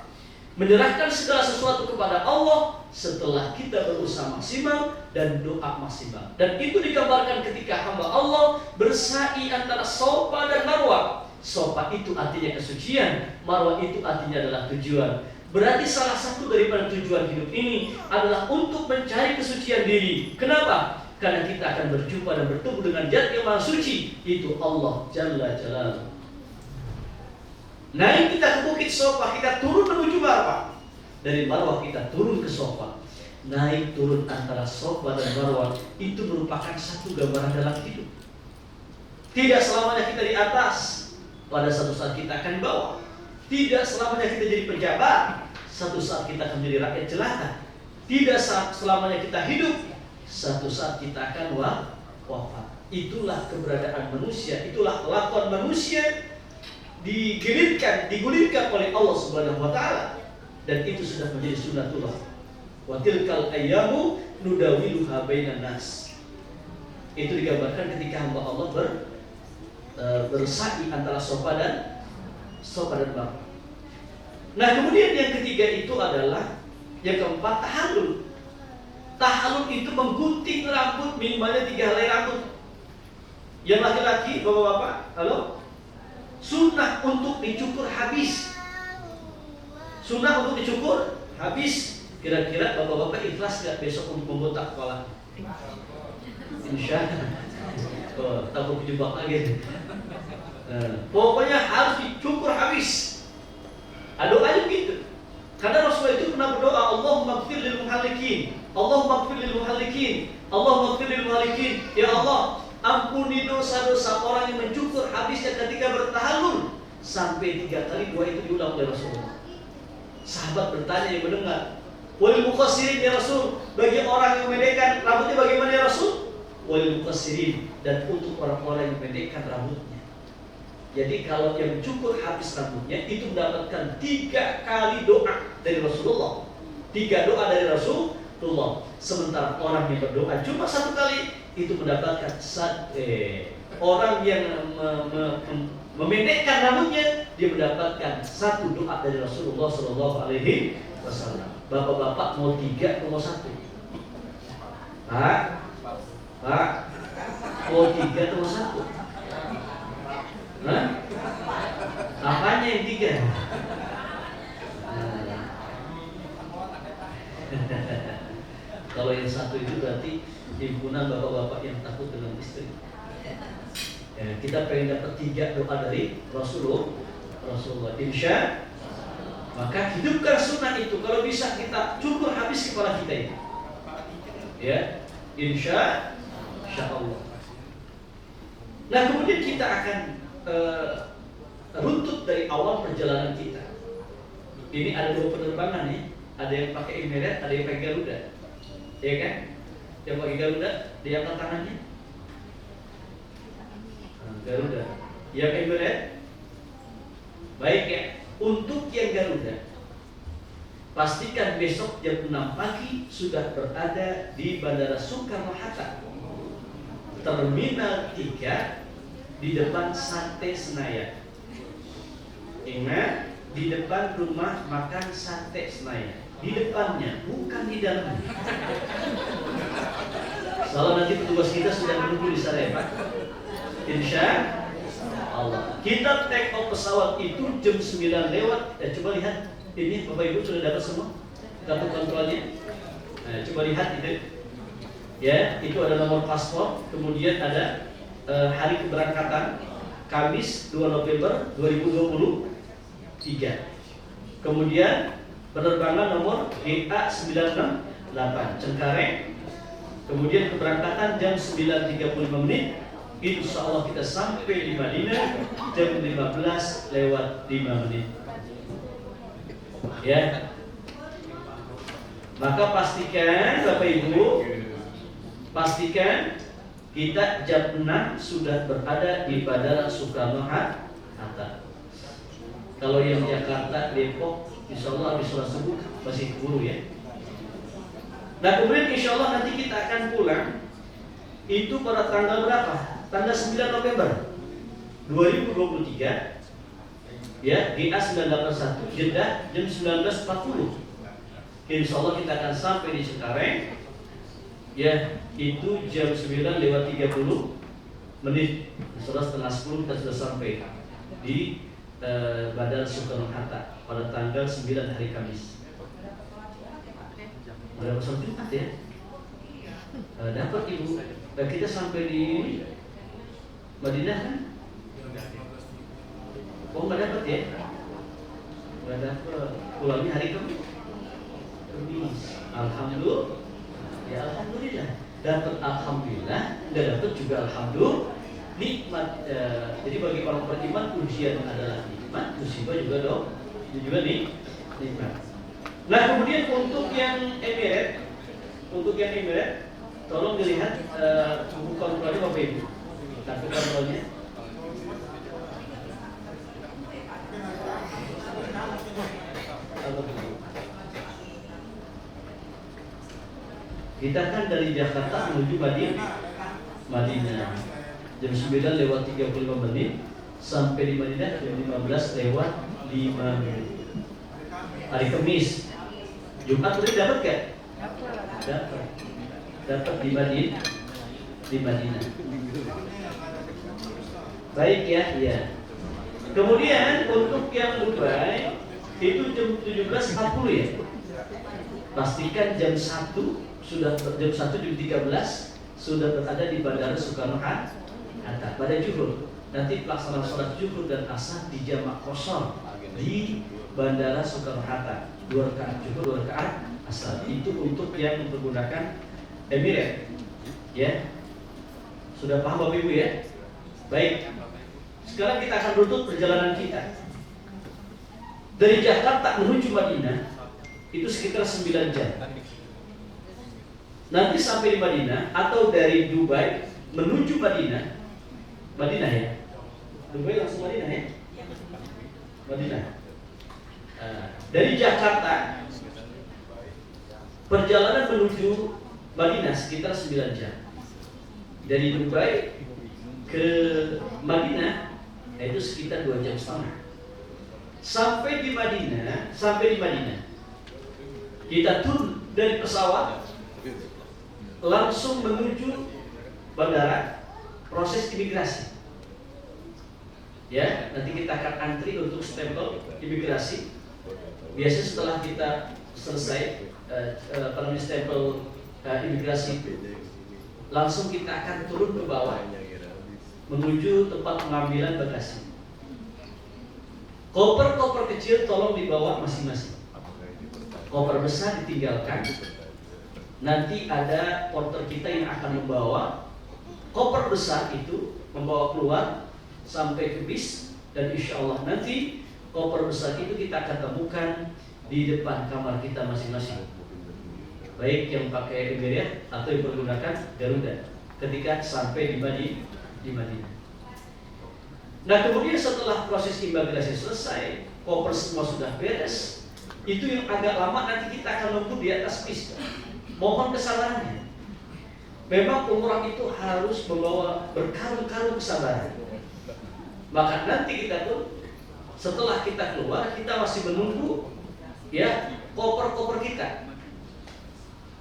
A: Menyerahkan segala sesuatu kepada Allah setelah kita berusaha maksimal dan doa maksimal. Dan itu digambarkan ketika hamba Allah bersa'i antara Safa dan Marwah. Safa itu artinya kesucian, Marwah itu artinya adalah tujuan. Berarti salah satu daripada tujuan hidup ini adalah untuk mencari kesucian diri. Kenapa? Karena kita akan berjumpa dan bertemu dengan Zat yang Maha Suci, itu Allah Jalla Jalaluhu. Naik kita ke bukit Safa, kita turun menuju Marwah. Dari Marwah kita turun ke Safa. Naik turun antara Safa dan Marwah itu merupakan satu gambaran dalam hidup. Tidak selamanya kita di atas, pada satu saat kita akan di bawah. Tidak selamanya kita jadi pejabat, satu saat kita akan menjadi rakyat jelata. Tidak selamanya kita hidup, satu saat kita akan wafat. Itulah keberadaan manusia, itulah kelakuan manusia, digulirkan oleh Allah Subhanahu wa taala, dan itu sudah menjadi sunnatullah. Wa tilkal ayyamu nudawiluha bainan nas. Itu digambarkan ketika hamba Allah bersa'i antara Safa dan Marwah. Nah, kemudian yang ketiga itu adalah yang keempat, tahallul. Tahallul itu menggunting rambut minimalnya 3 helai rambut. Yang laki-laki, bapak-bapak, halo? Sunnah untuk dicukur habis. Sunnah untuk dicukur habis. Kira-kira bapak-bapak ikhlas gak besok untuk membotak kepala? Insya Allah. Oh, takut kejebak lagi. Pokoknya harus dicukur habis. Doanya begitu. Karena Rasulullah itu pernah berdoa, Allahumma ighfir lil muhallikin, Allahumma ighfir lil muhallikin, Allahumma ighfir lil muhallikin. Ya Allah, ampuni dosa-dosa orang yang mencukur habisnya ketika bertahallul. Sampai 3 kali doa itu diulang oleh Rasulullah. Sahabat bertanya yang mendengar, walil muqassirin ya Rasul, bagi orang yang memendekkan rambutnya bagaimana ya Rasul? Walil muqassirin, dan untuk orang-orang yang memendekkan rambutnya. Jadi kalau yang cukur habis rambutnya itu mendapatkan 3 kali doa dari Rasulullah. 3 doa dari Rasulullah. Sementara orang yang berdoa cuma 1 kali itu mendapatkan orang yang memendekkan rambutnya, dia mendapatkan 1 doa dari Rasulullah Shallallahu Alaihi Wasallam. Bapak-bapak mau 3 atau mau 1? Pak, mau 3 atau mau 1? Hah? Apanya yang 3? Kalau yang 1 itu berarti himpunan bapak-bapak yang takut dengan istri. Ya, kita pengen dapat 3 doa dari Rasulullah. Insya, maka hidupkan sunnah itu. Kalau bisa kita cukur habis kepala kita itu. Ya, insya Allah. Nah, kemudian kita akan runtut dari awal perjalanan kita. Ini ada 2 penerbangan nih. Ada yang pakai Emirates, ada yang pakai Garuda. Ya kan? Yang pakai Garuda, dia angkat tangannya. Garuda. Yang Emirates, baik ya. Untuk yang Garuda, pastikan besok jam 6 pagi sudah berada di Bandara Soekarno-Hatta, Terminal 3, di depan Sate Senayan. Ingat, di depan rumah makan Sate Senayan. Di depannya, bukan di dalamnya. Soalnya nanti petugas kita sudah menunggu di sana ya Pak. Insya Allah. Kita take off pesawat itu jam 9 lewat. Coba lihat ini Bapak Ibu sudah dapat semua kartu kontrolnya. Coba lihat itu. Ya, itu ada nomor paspor. Kemudian ada hari keberangkatan Kamis 2 November 2023. Kemudian penerbangan nomor GA968 Cengkareng. Kemudian keberangkatan jam 9.35 menit. Insya Allah kita sampai di Madinah jam 15 lewat 5 menit. Ya. Maka pastikan Bapak Ibu, pastikan kita jam 6 sudah berada di Bandara Soekarno-Hatta. Kalau yang Jakarta, Depok, insya Allah habis sholat subuh masih keburu ya. Nah kemudian insya Allah nanti kita akan pulang itu pada tanggal berapa? Tanggal 9 November 2023 ya, GA981 Jeddah jam 19.40. Insya Allah kita akan sampai di Cengkareng ya, itu jam 9 lewat 30 menit. Setengah 10 kita sudah sampai di Bandara Soekarno-Hatta pada tanggal 9 hari Kamis. Udah pesan tempat ya? Dapat Ibu. Kita sampai di Madinah kan? Oh nggak dapat ya? Nggak dapat. Pulangnya hari Kamis. Alhamdulillah. Ya alhamdulillah. Dapat alhamdulillah, nggak dapat juga alhamdulillah. Nikmat. Jadi bagi orang beriman ujian adalah nikmat, musibah juga dong. Itu juga nikmat. Nah kemudian untuk yang Emirates, tolong dilihat buku kontrolnya Bapak Ibu, kartu kontrolnya. Kita kan dari Jakarta menuju Madinah jam 9 lewat 35 menit, sampai di Madinah jam 15 lewat 5 menit. Hari Kamis, Jumat tadi dapat gak? Dapat di Madinah. Baik ya, iya. Kemudian untuk yang Dubai itu jam 17.40 ya. Pastikan jam 1 sudah jam 13 sudah berada di Bandara Soekarno-Hatta pada zuhur. Nanti pelaksanaan sholat zuhur dan asar di jamak kosong di Bandara Soekarno-Hatta. 2 rakaat zuhur, 2 rakaat asar. Itu untuk yang menggunakan Emirates. Ya. Sudah paham Bapak Ibu ya? Baik. Sekarang kita akan rutut perjalanan kita. Dari Jakarta menuju Madinah itu sekitar 9 jam. Nanti sampai di Madinah, atau dari Dubai menuju Madinah ya. Dubai langsung Madinah ya. Madinah. Dari Jakarta perjalanan menuju Madinah sekitar 9 jam. Dari Dubai ke Madinah itu sekitar 2 jam setengah. Sampai di Madinah kita turun dari pesawat langsung menuju bandara, proses imigrasi. Ya, nanti kita akan antri untuk stempel imigrasi. Biasanya setelah kita selesai stempel imigrasi itu, langsung kita akan turun ke bawah menuju tempat pengambilan bagasi. Koper-koper kecil tolong dibawa masing-masing. Koper besar ditinggalkan. Nanti ada porter kita yang akan membawa koper besar itu, membawa keluar sampai ke bis, dan insya Allah nanti koper besar itu kita akan temukan di depan kamar kita masing-masing. Baik yang pakai Emirates atau yang menggunakan Garuda ketika sampai di Madinah. Nah kemudian setelah proses imigrasi selesai, koper semua sudah beres, itu yang agak lama nanti kita akan nunggu di atas bis. Mohon kesabarannya. Memang umrah itu harus membawa berkarung-karung kesabaran. Maka nanti kita pun setelah kita keluar, kita masih menunggu ya koper-koper kita.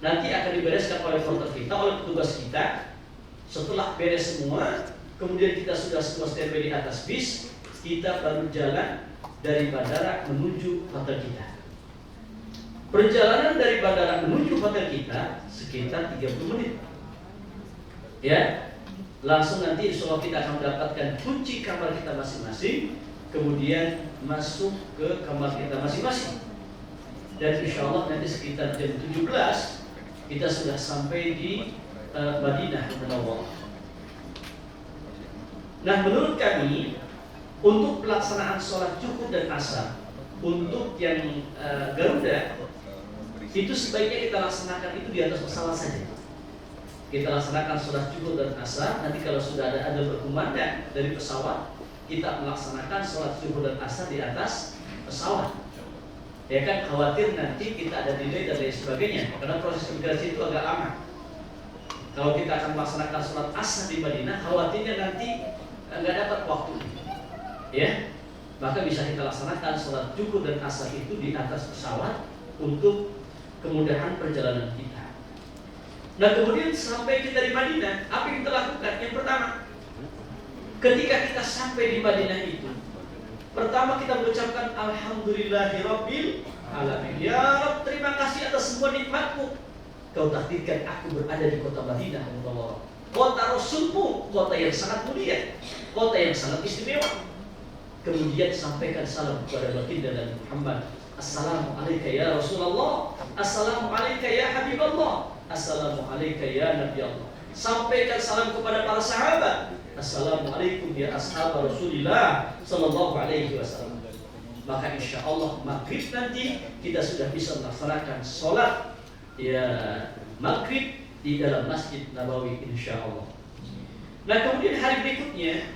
A: Nanti akan dibereskan oleh porter kita, oleh petugas kita. Setelah beres semua, kemudian kita sudah semua standby di atas bis, kita baru jalan dari bandara menuju hotel kita. Perjalanan dari bandara menuju hotel kita sekitar 30 menit. Ya, langsung nanti insya Allah kita akan mendapatkan kunci kamar kita masing-masing, kemudian masuk ke kamar kita masing-masing. Dan insya Allah nanti sekitar jam 17 kita sudah sampai di Madinah Munawwarah. Nah, menurut kami untuk pelaksanaan sholat zuhur dan asar untuk yang Garuda itu sebaiknya kita laksanakan itu di atas pesawat saja. Kita laksanakan sholat zuhur dan asar. Nanti kalau sudah ada berkumandang dari pesawat, kita melaksanakan sholat zuhur dan asar di atas pesawat. Ya kan, khawatir nanti kita ada delay dan lain sebagainya, karena proses imigrasi itu agak lama. Kalau kita akan melaksanakan sholat asar di Madinah, khawatirnya nanti nggak dapat waktu, ya. Maka bisa kita laksanakan sholat zuhur dan asar itu di atas pesawat untuk kemudahan perjalanan kita. Nah, kemudian sampai kita di Madinah, apa yang kita lakukan? Yang pertama, ketika kita sampai di Madinah itu, pertama kita mengucapkan Alhamdulillahirabbil alamin. Ya Rabb, terima kasih atas semua nikmatmu. Kau takdirkan aku berada di kota Madinah Munawwarah, kota Rasulmu, kota yang sangat mulia, kota yang sangat istimewa. Kemudian sampaikan salam kepada baginda Nabi Muhammad. Assalamualaikum ya Rasulullah, Assalamualaikum ya Habiballah, Assalamualaikum ya Nabi Allah. Sampaikan salam kepada para sahabat. Assalamualaikum ya ashab Rasulillah sallallahu alaihi wasallam. Maka insya Allah maghrib nanti kita sudah bisa melaksanakan sholat ya maghrib di dalam Masjid Nabawi insya Allah. Nah, kemudian hari berikutnya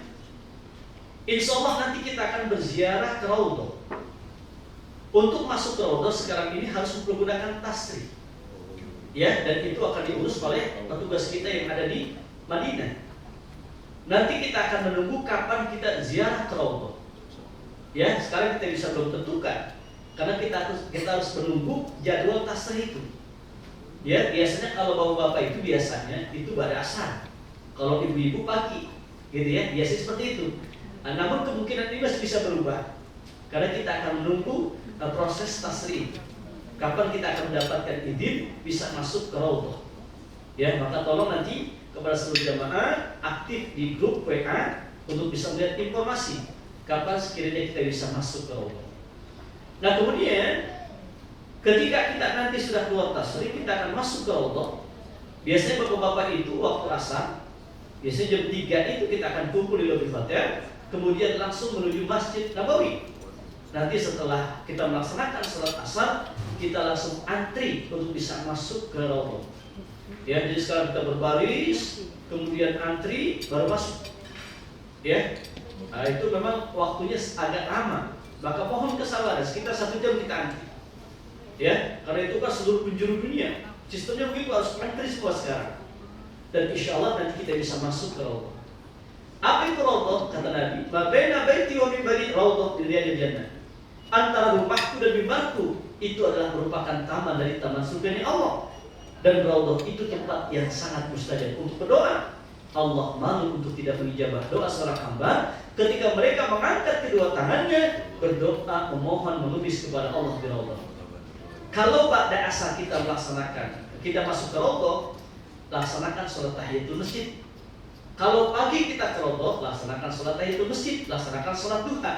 A: insya Allah nanti kita akan berziarah ke Raudhah. Untuk masuk ke Raudhah sekarang ini harus menggunakan tasrih, ya, dan itu akan diurus oleh petugas kita yang ada di Madinah. Nanti kita akan menunggu kapan kita ziarah ke Raudhah. Ya, sekarang kita bisa belum tentukan karena kita harus menunggu jadwal tasrih itu. Ya, biasanya kalau bapak-bapak itu biasanya itu pada asar. Kalau ibu-ibu pagi, gitu ya, biasanya seperti itu. Nah, namun kemungkinan ini masih bisa berubah karena kita akan menunggu proses tasrih. Kapan kita akan mendapatkan izin bisa masuk ke Raudhah. Ya, maka tolong nanti kepada seluruh jamaah aktif di grup WA untuk bisa melihat informasi kapan sekiranya kita bisa masuk ke Raudhah. Nah, kemudian ketika kita nanti sudah keluar tasrih, kita akan masuk ke Raudhah. Biasanya bapak-bapak itu waktu asar, biasanya jam 3 itu kita akan kumpul di lobi hotel, kemudian langsung menuju Masjid Nabawi. Nanti setelah kita melaksanakan sholat asar, kita langsung antri untuk bisa masuk ke Raudhah. Ya, jadi sekarang kita berbaris, kemudian antri, baru masuk. Ya, nah, itu memang waktunya agak lama. Maka mohon kesabaran, sekitar 1 jam kita antri. Ya, karena itu kan seluruh penjuru dunia sistemnya begitu, harus antri semua sekarang. Dan insya Allah nanti kita bisa masuk ke Raudhah. Apa itu Raudhah? Kata Nabi, ma baina baiti wa minbari Raudhah min riyadil jannah. Antara rumahku dan mimbarku itu adalah merupakan taman dari taman surga Allah. Dan Raudhah itu tempat yang sangat mustajab untuk berdoa. Allah malu untuk tidak mengijabah doa seorang hamba ketika mereka mengangkat kedua tangannya berdoa memohon mengemis kepada Allah di Raudhah. Kalau pada asar kita melaksanakan, kita masuk ke Raudhah, laksanakan sholat tahiyatul masjid. Kalau pagi kita ke Raudhah, laksanakan sholat tahiyatul masjid, laksanakan sholat duha.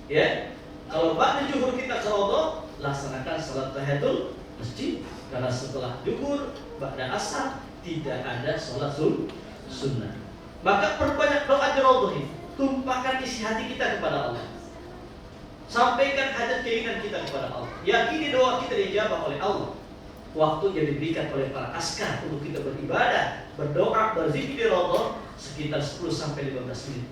A: Ya, kalau ba'da zuhur kita ke Raudhah, laksanakan sholat tahiyatul masjid. Karena setelah zuhur, ba'da asar tidak ada sholat sunnah. Maka perbanyak doa di Raudhah ini. Tumpahkan isi hati kita kepada Allah. Sampaikan hajat keinginan kita kepada Allah. Yakini doa kita dijawab oleh Allah. Waktu yang diberikan oleh para askar untuk kita beribadah, berdoa, berzikir di Raudhah sekitar 10-15 menit.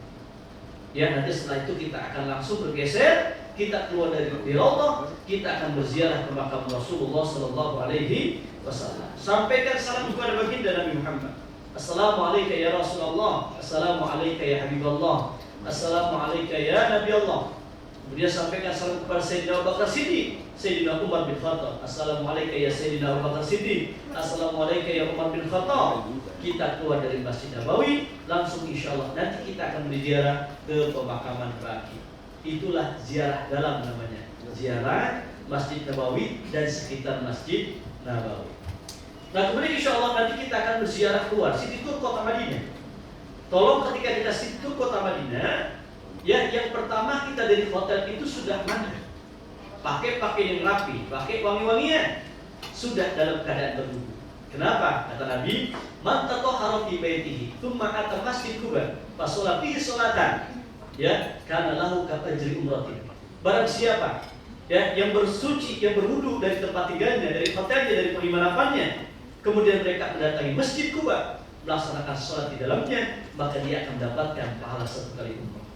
A: Ya, nanti setelah itu kita akan langsung bergeser, kita keluar dari Raudhah, kita akan berziarah ke makam Rasulullah sallallahu alaihi wasallam. Sampaikan salam kepada baginda Nabi Muhammad. Assalamualaikum ya Rasulullah, Assalamualaikum ya Habiballah, Assalamualaikum ya Nabi Allah. Kemudian sampaikan salam kepada Sayyidina Abu Bakar Siddiq, Sayyidina Umar bin Khattab. Assalamualaikum ya Sayyidina Abu Bakar Siddiq. Assalamualaikum ya Umar bin Khattab. Kita keluar dari Masjid Nabawi, langsung insya Allah nanti kita akan berziarah ke pemakaman Baqi. Itulah ziarah dalam namanya, ziarah Masjid Nabawi dan sekitar Masjid Nabawi. Nah kemudian insya Allah nanti kita akan berziarah keluar City Tour Kota Madinah. Tolong ketika kita City Tour Kota Madinah, ya yang pertama kita dari hotel itu sudah mandi, pakai pakaian yang rapi, pakai wangi-wangian, sudah dalam keadaan berwudu. Kenapa? Kata Nabi, man tatahhara fi baitihi tsumma ata masjid Quba fa shalla fihi sholatan, ya, kana lahu ka ajri umratin. Barang siapa ya yang bersuci, yang berwudu dari tempat tinggalnya, dari hotelnya, dari penginapannya, kemudian mereka mendatangi masjid Quba, melaksanakan sholat di dalamnya, maka dia akan mendapatkan pahala 1 kali umrah.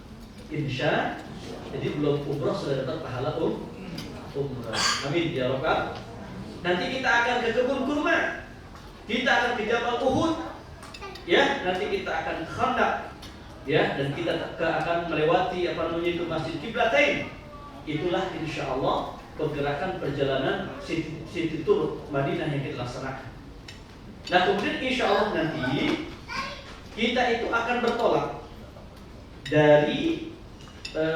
A: Insya, jadi belum umrah sudah dapat pahala umrah. Amin ya rabbal. Nanti kita akan ke kebun kurma, kita akan ke Jabal Uhud, ya, nanti kita akan ke Khandaq, ya, dan kita akan melewati itu Masjid Qiblatain. Itulah insya Allah pergerakan perjalanan City Tour Madinah yang kita laksanakan. Nah kemudian insya Allah nanti kita itu akan bertolak dari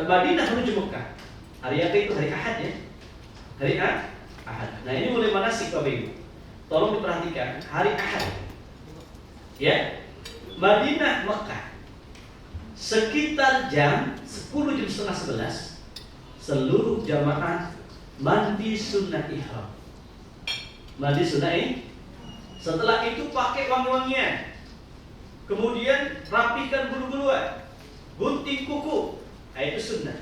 A: Madinah menuju Mekah. Hari apa itu? Hari Ahad ya. Hari Ahad. Nah ini mulai manasik Bapak Ibu. Tolong diperhatikan. Hari Ahad, ya, Madinah Mekah sekitar jam 10 jam setengah 11 seluruh jamaah mandi sunnah ihram. Mandi sunnah ihram. Setelah itu pakai wangi-wangian, kemudian rapikan bulu-buluan, gunting kuku. Nah, itu sunnah,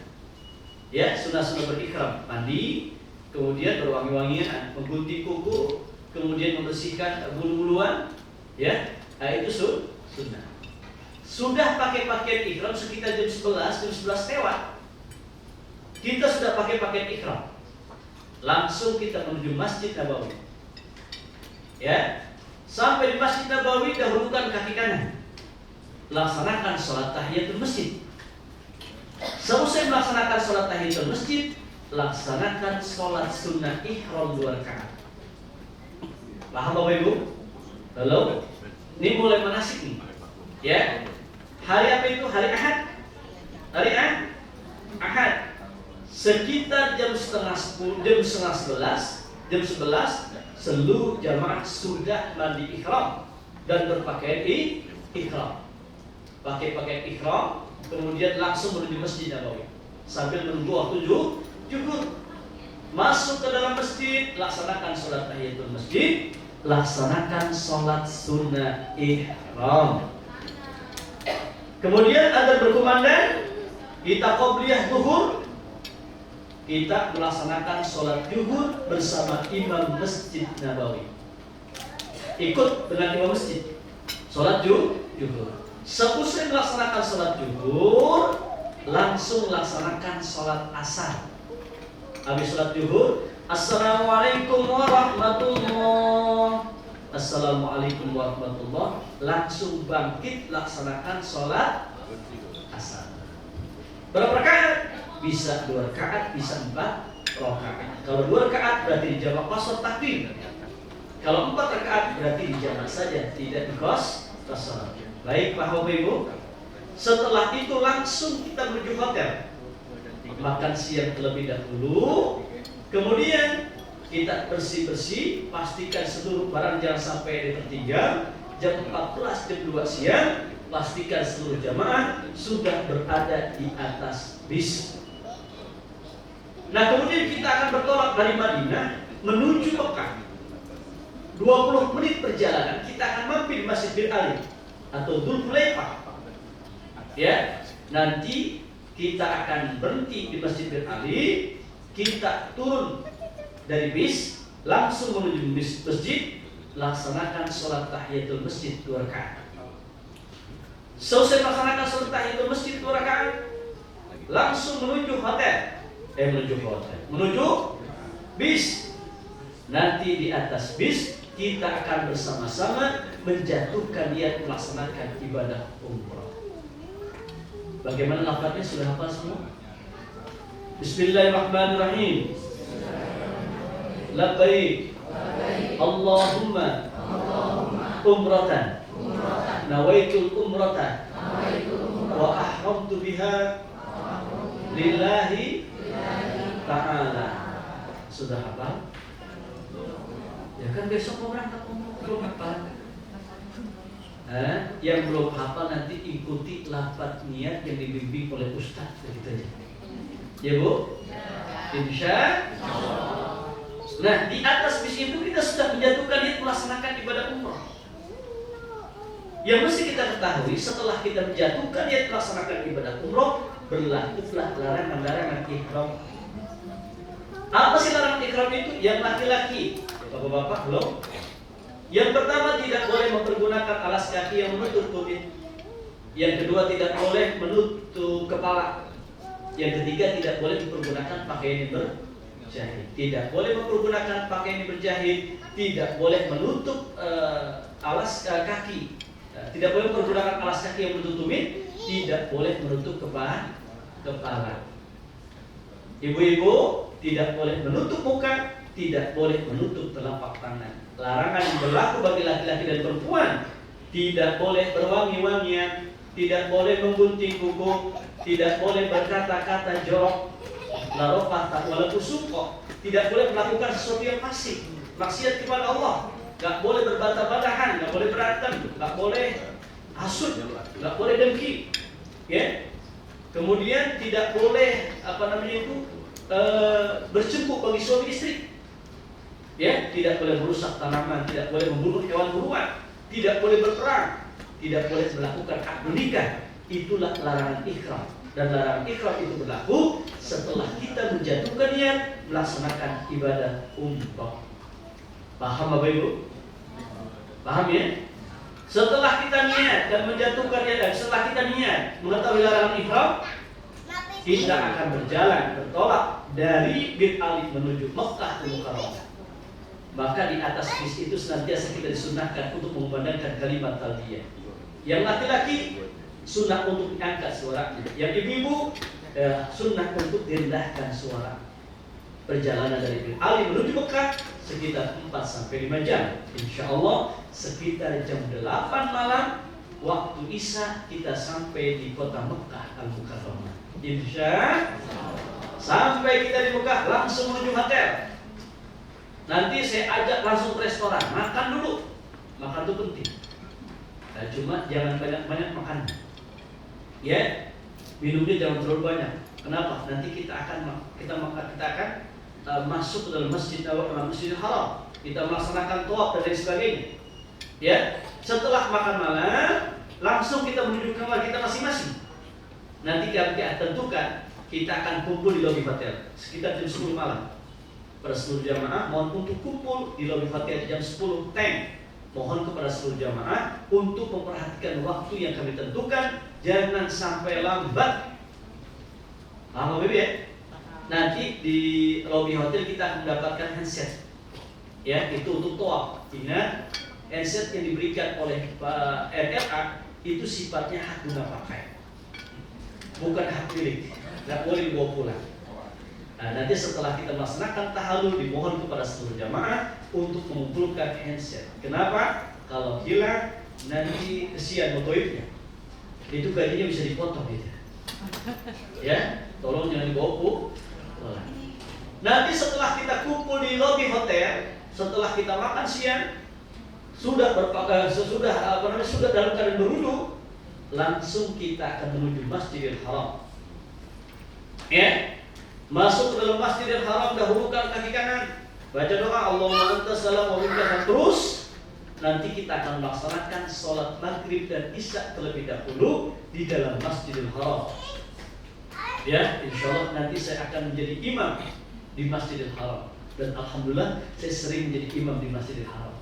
A: ya, sunnah-sunnah berikram. Mandi, kemudian berwangi-wangian, menggunting kuku, kemudian membersihkan bulu-buluan, ya. Nah, itu sunnah. Sudah pakai pakaian ihram sekitar jam 11 lewat. Kita sudah pakai pakaian ihram, langsung kita menuju Masjid Nabawi, ya. Sampai di Masjid Nabawi dahulukan kaki kanan, laksanakan sholat tahiyatul masjid. Selesai melaksanakan sholat tahiyatul masjid, laksanakan sholat sunnah ihram 2 rakaat. Paham Bapak Ibu? Halo? Ini mulai manasik nih, ya. Hari apa itu? Hari Ahad. Hari Ahad. Sekitar jam setengah 11 seluruh jamaah sudah mandi ihram dan berpakaian ihram. Pakai pakaian ihram, kemudian langsung menuju Masjid Nabawi sambil menunggu waktu zuhur. Masuk ke dalam masjid, laksanakan sholat tahiyatul masjid, laksanakan sholat sunnah ihram. Kemudian ada berkumandang, kita qobliyah zuhur, kita melaksanakan sholat zuhur bersama imam Masjid Nabawi. Ikut dengan imam masjid sholat zuhur. Selesai melaksanakan sholat zuhur, langsung melaksanakan sholat asar. Habis sholat zuhur, assalamualaikum warahmatullah, assalamualaikum warahmatullah, langsung bangkit laksanakan sholat asar. Berapa rakaat? Bisa 2 rakaat, bisa 4 rakaat. Kalau 2 rakaat berarti dijamak qasar takdim. Kalau 4 rakaat berarti dijamak saja, tidak dikos qasar. Baik, paham Ibu? Setelah itu langsung kita menuju hotel, makan siang terlebih dahulu. Kemudian kita bersih-bersih, pastikan seluruh barang jangan sampai tertinggal. Jam 14, jam 2 siang, pastikan seluruh jamaah sudah berada di atas bis. Nah kemudian kita akan bertolak dari Madinah menuju Mekah. 20 menit perjalanan kita akan mampir di Masjid Bir Ali atau Dzulhulaifah. Ya, nanti kita akan berhenti di Masjid Bir Ali, kita turun dari bis langsung menuju masjid, laksanakan sholat tahiyatul masjid 2 rakaat. Selesai melaksanakan sholat tahiyatul masjid 2 rakaat, langsung menuju bis. Nanti di atas bis kita akan bersama-sama menjatuhkan niat melaksanakan ibadah umrah. Bagaimana lafaznya, sudah hafal semua? Bismillahirrahmanirrahim. Labbaik Allahumma umratan nawaitul umrata wa ahramtu biha lillahi ta'ala. Sudah hafal? Ya kan besok mau berangkat umroh belum hafal. Yang belum hafal nanti ikuti lafaz niat yang dibimbing oleh ustaz begitu aja. Ya Bu? Insya Allah. Nah, di atas bis itu kita sudah menjatuhkan niat melaksanakan ibadah umroh. Yang mesti kita ketahui, setelah kita menjatuhkan niat melaksanakan ibadah umroh, berlakulah larangan-larangan ihram. Apa sih larangan ihram itu? Yang laki-laki, bapak-bapak belum? Yang pertama, tidak boleh mempergunakan alas kaki yang menutup tumit. Yang kedua, tidak boleh menutup kepala. Yang ketiga, tidak boleh mempergunakan pakaian yang berjahit. Tidak boleh mempergunakan pakaian yang berjahit. Tidak boleh menutup alas kaki. Tidak boleh mempergunakan alas kaki yang menutup tumit. Tidak boleh menutup kepala. Ibu-ibu tidak boleh menutup muka. Tidak boleh menutup telapak tangan. Larangan yang berlaku bagi laki-laki dan perempuan. Tidak boleh berwangi-wangian. Tidak boleh menggunting kuku. Tidak boleh berkata-kata jorok, la rafata wala fusuqa. Tidak boleh melakukan sesuatu yang fasik, maksiat kepada Allah. Enggak boleh berbantah-bantahan, enggak boleh berantem, enggak boleh hasud, enggak boleh dengki. Ya. Kemudian tidak boleh bercemburu bagi suami istri. Ya, tidak boleh merusak tanaman, tidak boleh membunuh hewan buruan, tidak boleh berperang, tidak boleh melakukan akad nikah. Itulah larangan ihram. Dan larangan ihram itu berlaku setelah kita menjatuhkan niat melaksanakan ibadah umroh. Paham Bapak Ibu? Paham ya? Setelah kita niat dan menjatuhkan niat, dan setelah kita niat mengetahui larangan ihram, kita akan berjalan bertolak dari Bir Ali menuju Mekkah Mukarramah. Maka di atas bis itu senantiasa kita disunahkan untuk mengumandangkan kalimat talbiyah. Yang laki-laki sunnah untuk diangkat suaranya. Yang ibu-ibu sunnah untuk direndahkan suara. Perjalanan dari Bir Ali menuju Mekah sekitar 4-5 jam. Insya Allah sekitar jam 8 malam waktu Isya kita sampai di kota Mekah Al-Mukarramah. Insya Allah. Sampai kita di Mekah langsung menuju hotel. Nanti saya ajak langsung ke restoran, makan dulu. Makan itu penting. Nah, cuma jangan banyak-banyak makan. Ya, minumnya jangan terlalu banyak. Kenapa? Nanti kita akan masuk ke dalam Masjidil Haram. Kita melaksanakan tawaf dan lain sebagainya. Ya, setelah makan malam, langsung kita menuju kamar kita masing-masing. Nanti kita tentukan kita akan kumpul di lobi hotel sekitar jam 10 malam. Pada seluruh jamaah mohon untuk kumpul di lobi hotel jam 10 teng. Mohon kepada seluruh jamaah untuk memperhatikan waktu yang kami tentukan, jangan sampai lambat. Paham Bapak ya? Nanti di lobi hotel kita akan mendapatkan handset. Ya, itu untuk tawaf. Ingat, handset yang diberikan oleh RRA itu sifatnya hak guna pakai, bukan hak milik. Nggak boleh dibawa pulang. Nah, nanti setelah kita melaksanakan tahallul, dimohon kepada seluruh jamaah untuk mengumpulkan handset. Kenapa? Kalau hilang nanti kesian motoibnya. Itu gajinya bisa dipotong gitu. Ya, tolong jangan dibawa pulang. Nanti setelah kita kumpul di lobi hotel, setelah kita makan siang, sudah dalam keadaan berwudu, langsung kita akan menuju Masjidil Haram. Ya. Masuk ke dalam Masjidil Haram, dahulukan kaki kanan, baca doa Allahumma antas salam wa minka salam. Terus nanti kita akan melaksanakan sholat maghrib dan isya terlebih dahulu di dalam Masjidil Haram. Ya, insya Allah nanti saya akan menjadi imam di Masjidil Haram. Dan alhamdulillah saya sering menjadi imam di Masjidil Haram.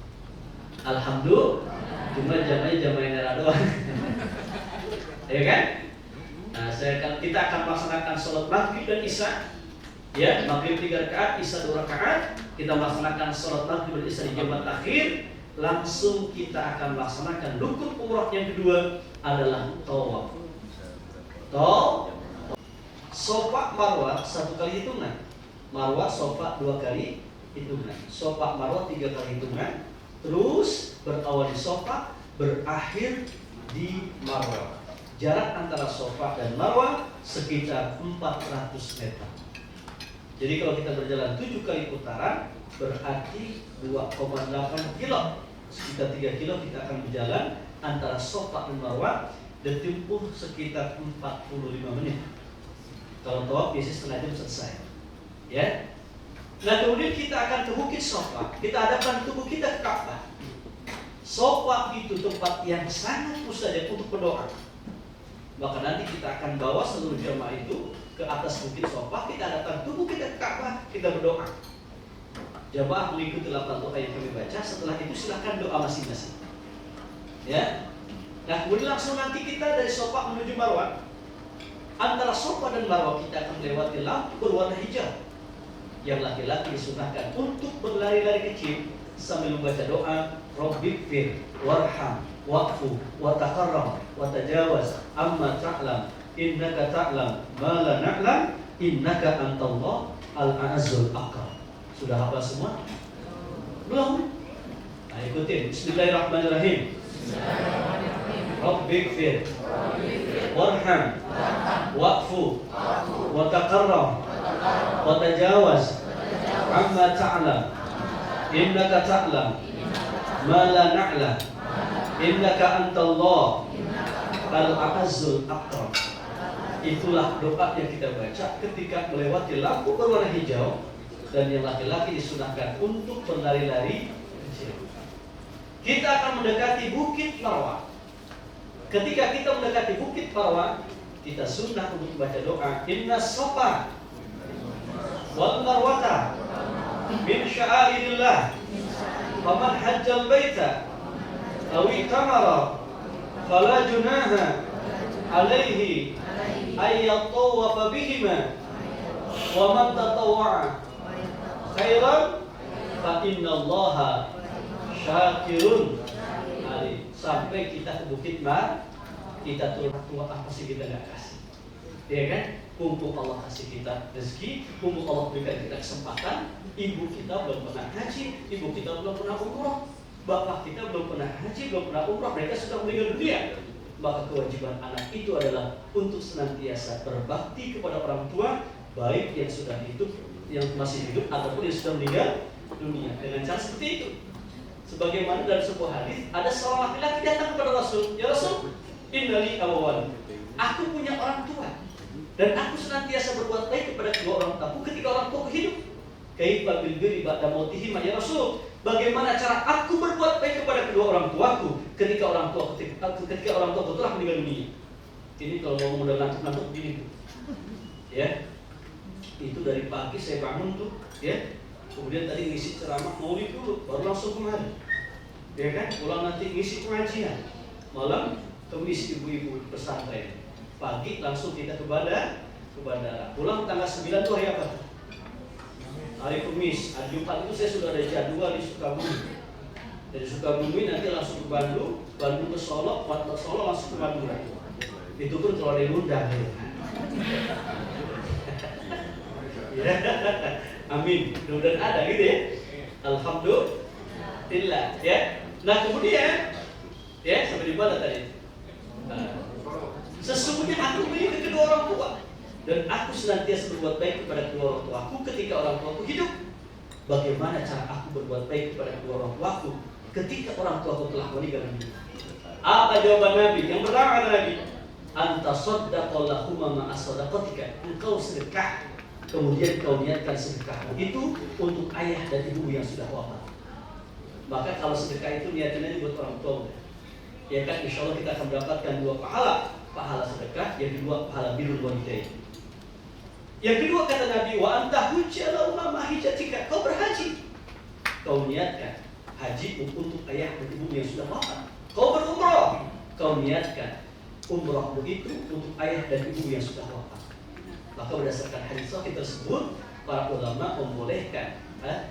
A: Alhamdulillah, cuma jamaah merah doang. Ya kan? Nah, kita akan melaksanakan sholat maghrib dan isya. Ya, maghrib 3 rakaat, isya 2 rakaat. Kita melaksanakan sholat maghrib dan isya di jamaah akhir. Langsung kita akan melaksanakan rukun umrah yang kedua adalah tawaf. Sofa Marwah 1 kali hitungan, Marwah Sofa 2 kali hitungan, Sofa Marwah 3 kali hitungan, terus berawal di Sofa, berakhir di Marwah. Jarak antara Sofa dan Marwah sekitar 400 meter. Jadi kalau kita berjalan 7 kali putaran berarti 2,8 kilo. Sekitar 3 kilo kita akan berjalan antara Sofa dan Marwah dan tempuh sekitar 45 menit. Kalau tawaf biasanya setengah jam selesai. Ya. Nah kemudian kita akan ke Bukit Sofa. Kita hadapkan tubuh kita ke Ka'bah. Sofa itu tempat yang sangat mustajab untuk berdoa. Maka nanti kita akan bawa seluruh jamaah itu ke atas Bukit Sofa. Kita hadapkan tubuh kita ke Ka'bah. Kita berdoa. Jamaah mengikuti lafaz doa yang kami baca. Setelah itu silakan doa masing-masing. Ya. Nah kemudian langsung nanti kita dari Sofa menuju Marwah. Antara Sofa dan Marwah kita akan melewati lampu berwarna hijau. Yang laki-laki disunahkan untuk berlari-lari kecil sambil membaca doa Rabbighfir warham wa'fu wa taqarram wa tajawaz amma ta'lam innaka ta'lam ma la na'lam innaka antallah al-a'azzul akram. Sudah hafal semua? Belum? Nah, ikutin. Bismillahirrahmanirrahim. Rabbighfir warham wa'fu wa taqarram wa tajawaz amma ta'lam innaka ta'lam ma la na'lam innaka antallah al-a'azzul akram. Itulah doa yang kita baca ketika melewati lampu berwarna hijau dan yang laki-laki disunahkan untuk berlari-lari kecil. Kita akan mendekati Bukit Marwah. Ketika kita mendekati Bukit Marwah, kita sunnah untuk membaca doa Inna Safa wal Marwata min sya'airillah faman hajjal baita aw itamara fala junaha alaihi ay yatawafa bihima wa man tatawwa'a khairan fa innallaha syakirun alim. Sampai kita ke Bukit Mar, kita turun tua apa sih kita nggak kasih, ya kan? Mumpung Allah kasih kita rezeki, mumpung Allah berikan kita kesempatan. Ibu kita belum pernah haji, ibu kita belum pernah umroh, bapak kita belum pernah haji, belum pernah umroh, mereka sudah meninggal dunia. Maka kewajiban anak itu adalah untuk senantiasa berbakti kepada orang tua, baik yang sudah hidup, yang masih hidup ataupun yang sudah meninggal dunia. Dengan cara seperti itu. Sebagaimana dalam sebuah hadis, ada seorang laki-laki datang kepada Rasul, ya Rasul, innali awawan, aku punya orang tua dan aku senantiasa berbuat baik kepada kedua orang tuaku ketika orang tuaku hidup. Kaifa bil birri ba'da mautihim ya Rasul, bagaimana cara aku berbuat baik kepada kedua orang tuaku ketika orang tuaku telah meninggal dunia. Ini kalau mau modal ngantuk-ngantuk begini tuh. Ya. Itu dari pagi saya bangun tuh, ya. Kemudian tadi ngisi ceramah maulid dulu, baru langsung kemari. Ya kan? Pulang nanti ngisi pengajian. Malam ngisi ibu-ibu pesantren. Pagi langsung kita ke bandara. Pulang tanggal 9 tuh hari apa? Hari Kamis. Hari Jumat itu saya sudah ada jadwal di Sukabumi. Dari Sukabumi nanti langsung ke Bandung ke Solo, Solo langsung ke Madura. Itu pun kalau ada yang undang. Ya. Amin. Mudah-mudahan ada gitu ya. Alhamdulillah ya. Nah kemudian ya sampai di mana tadi? Sesungguhnya aku memiliki kedua orang tua dan aku senantiasa berbuat baik kepada kedua orang tuaku ketika orang tuaku hidup. Bagaimana cara aku berbuat baik kepada kedua orang tuaku ketika orang tuaku telah meninggal dunia? Apa jawaban Nabi? Yang pertama kata Nabi, anta saddaqa lahumma ma'a sadaqatika. Engkau sedekah, kemudian kau niatkan sedekahmu itu untuk ayah dan ibu yang sudah wafat. Maka kalau sedekah itu niatannya buat orang tua, ya kan, insya Allah kita akan mendapatkan 2 pahala sedekah, yang kedua pahala birrul walidain. Yang kedua kata Nabi, wa anta hujjala umma hijatika, kau berhaji, kau niatkan haji untuk ayah dan ibu yang sudah wafat. Kau berumrah, kau niatkan umrahmu itu untuk ayah dan ibu yang sudah wafat. Maka berdasarkan hadis sahih tersebut, para ulama membolehkan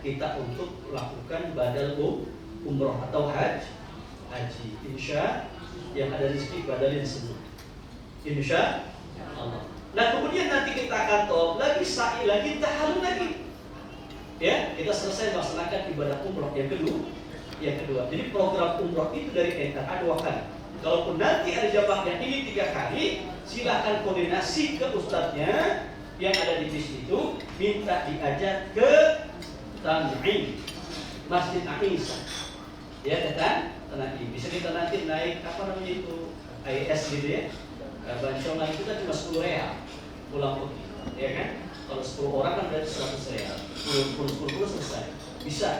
A: kita untuk melakukan badal umroh atau haji. Insya yang ada rezeki badalin semua. Insya Allah. Nah kemudian nanti kita akan tawaf lagi, sa'i lagi, tahallul lagi. Ya, kita selesai melaksanakan ibadah umroh yang kedua. Jadi program umroh itu dari kita ada 2 kali. Kalaupun nanti ada jamaah yang ini 3 kali, silahkan koordinasi ke ustadznya yang ada di bis itu, minta diajak ke Tan'im, Masjid Aisyah. Ya kan? Tan'im. Bisa kita nanti naik apa namanya itu? AIS gitu ya. Bancongan itu kan cuma 10 real pulang pergi, ya kan? Kalau 10 orang kan berarti 100 real. 10 selesai. Bisa,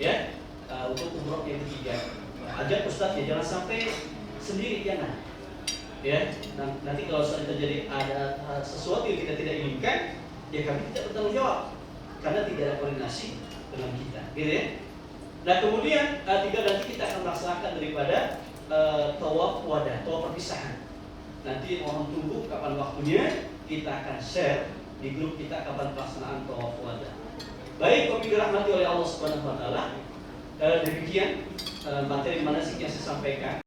A: ya? Untuk umroh yang ketiga. Ajak ustadznya, jangan sampai sendiri, jangan. Ya, nanti kalau terjadi ada sesuatu yang kita tidak inginkan, ya kami tidak bertanggung jawab karena tidak ada koordinasi dengan kita, gitu ya. Nah kemudian nanti kita akan melaksanakan daripada tawaf wadah, tawaf perpisahan. Nanti mohon tunggu kapan waktunya, kita akan share di grup kita kapan pelaksanaan tawaf wadah. Baik, kami dirahmati oleh Allah Subhanahu Wa Taala. Demikian materi manasik yang saya sampaikan.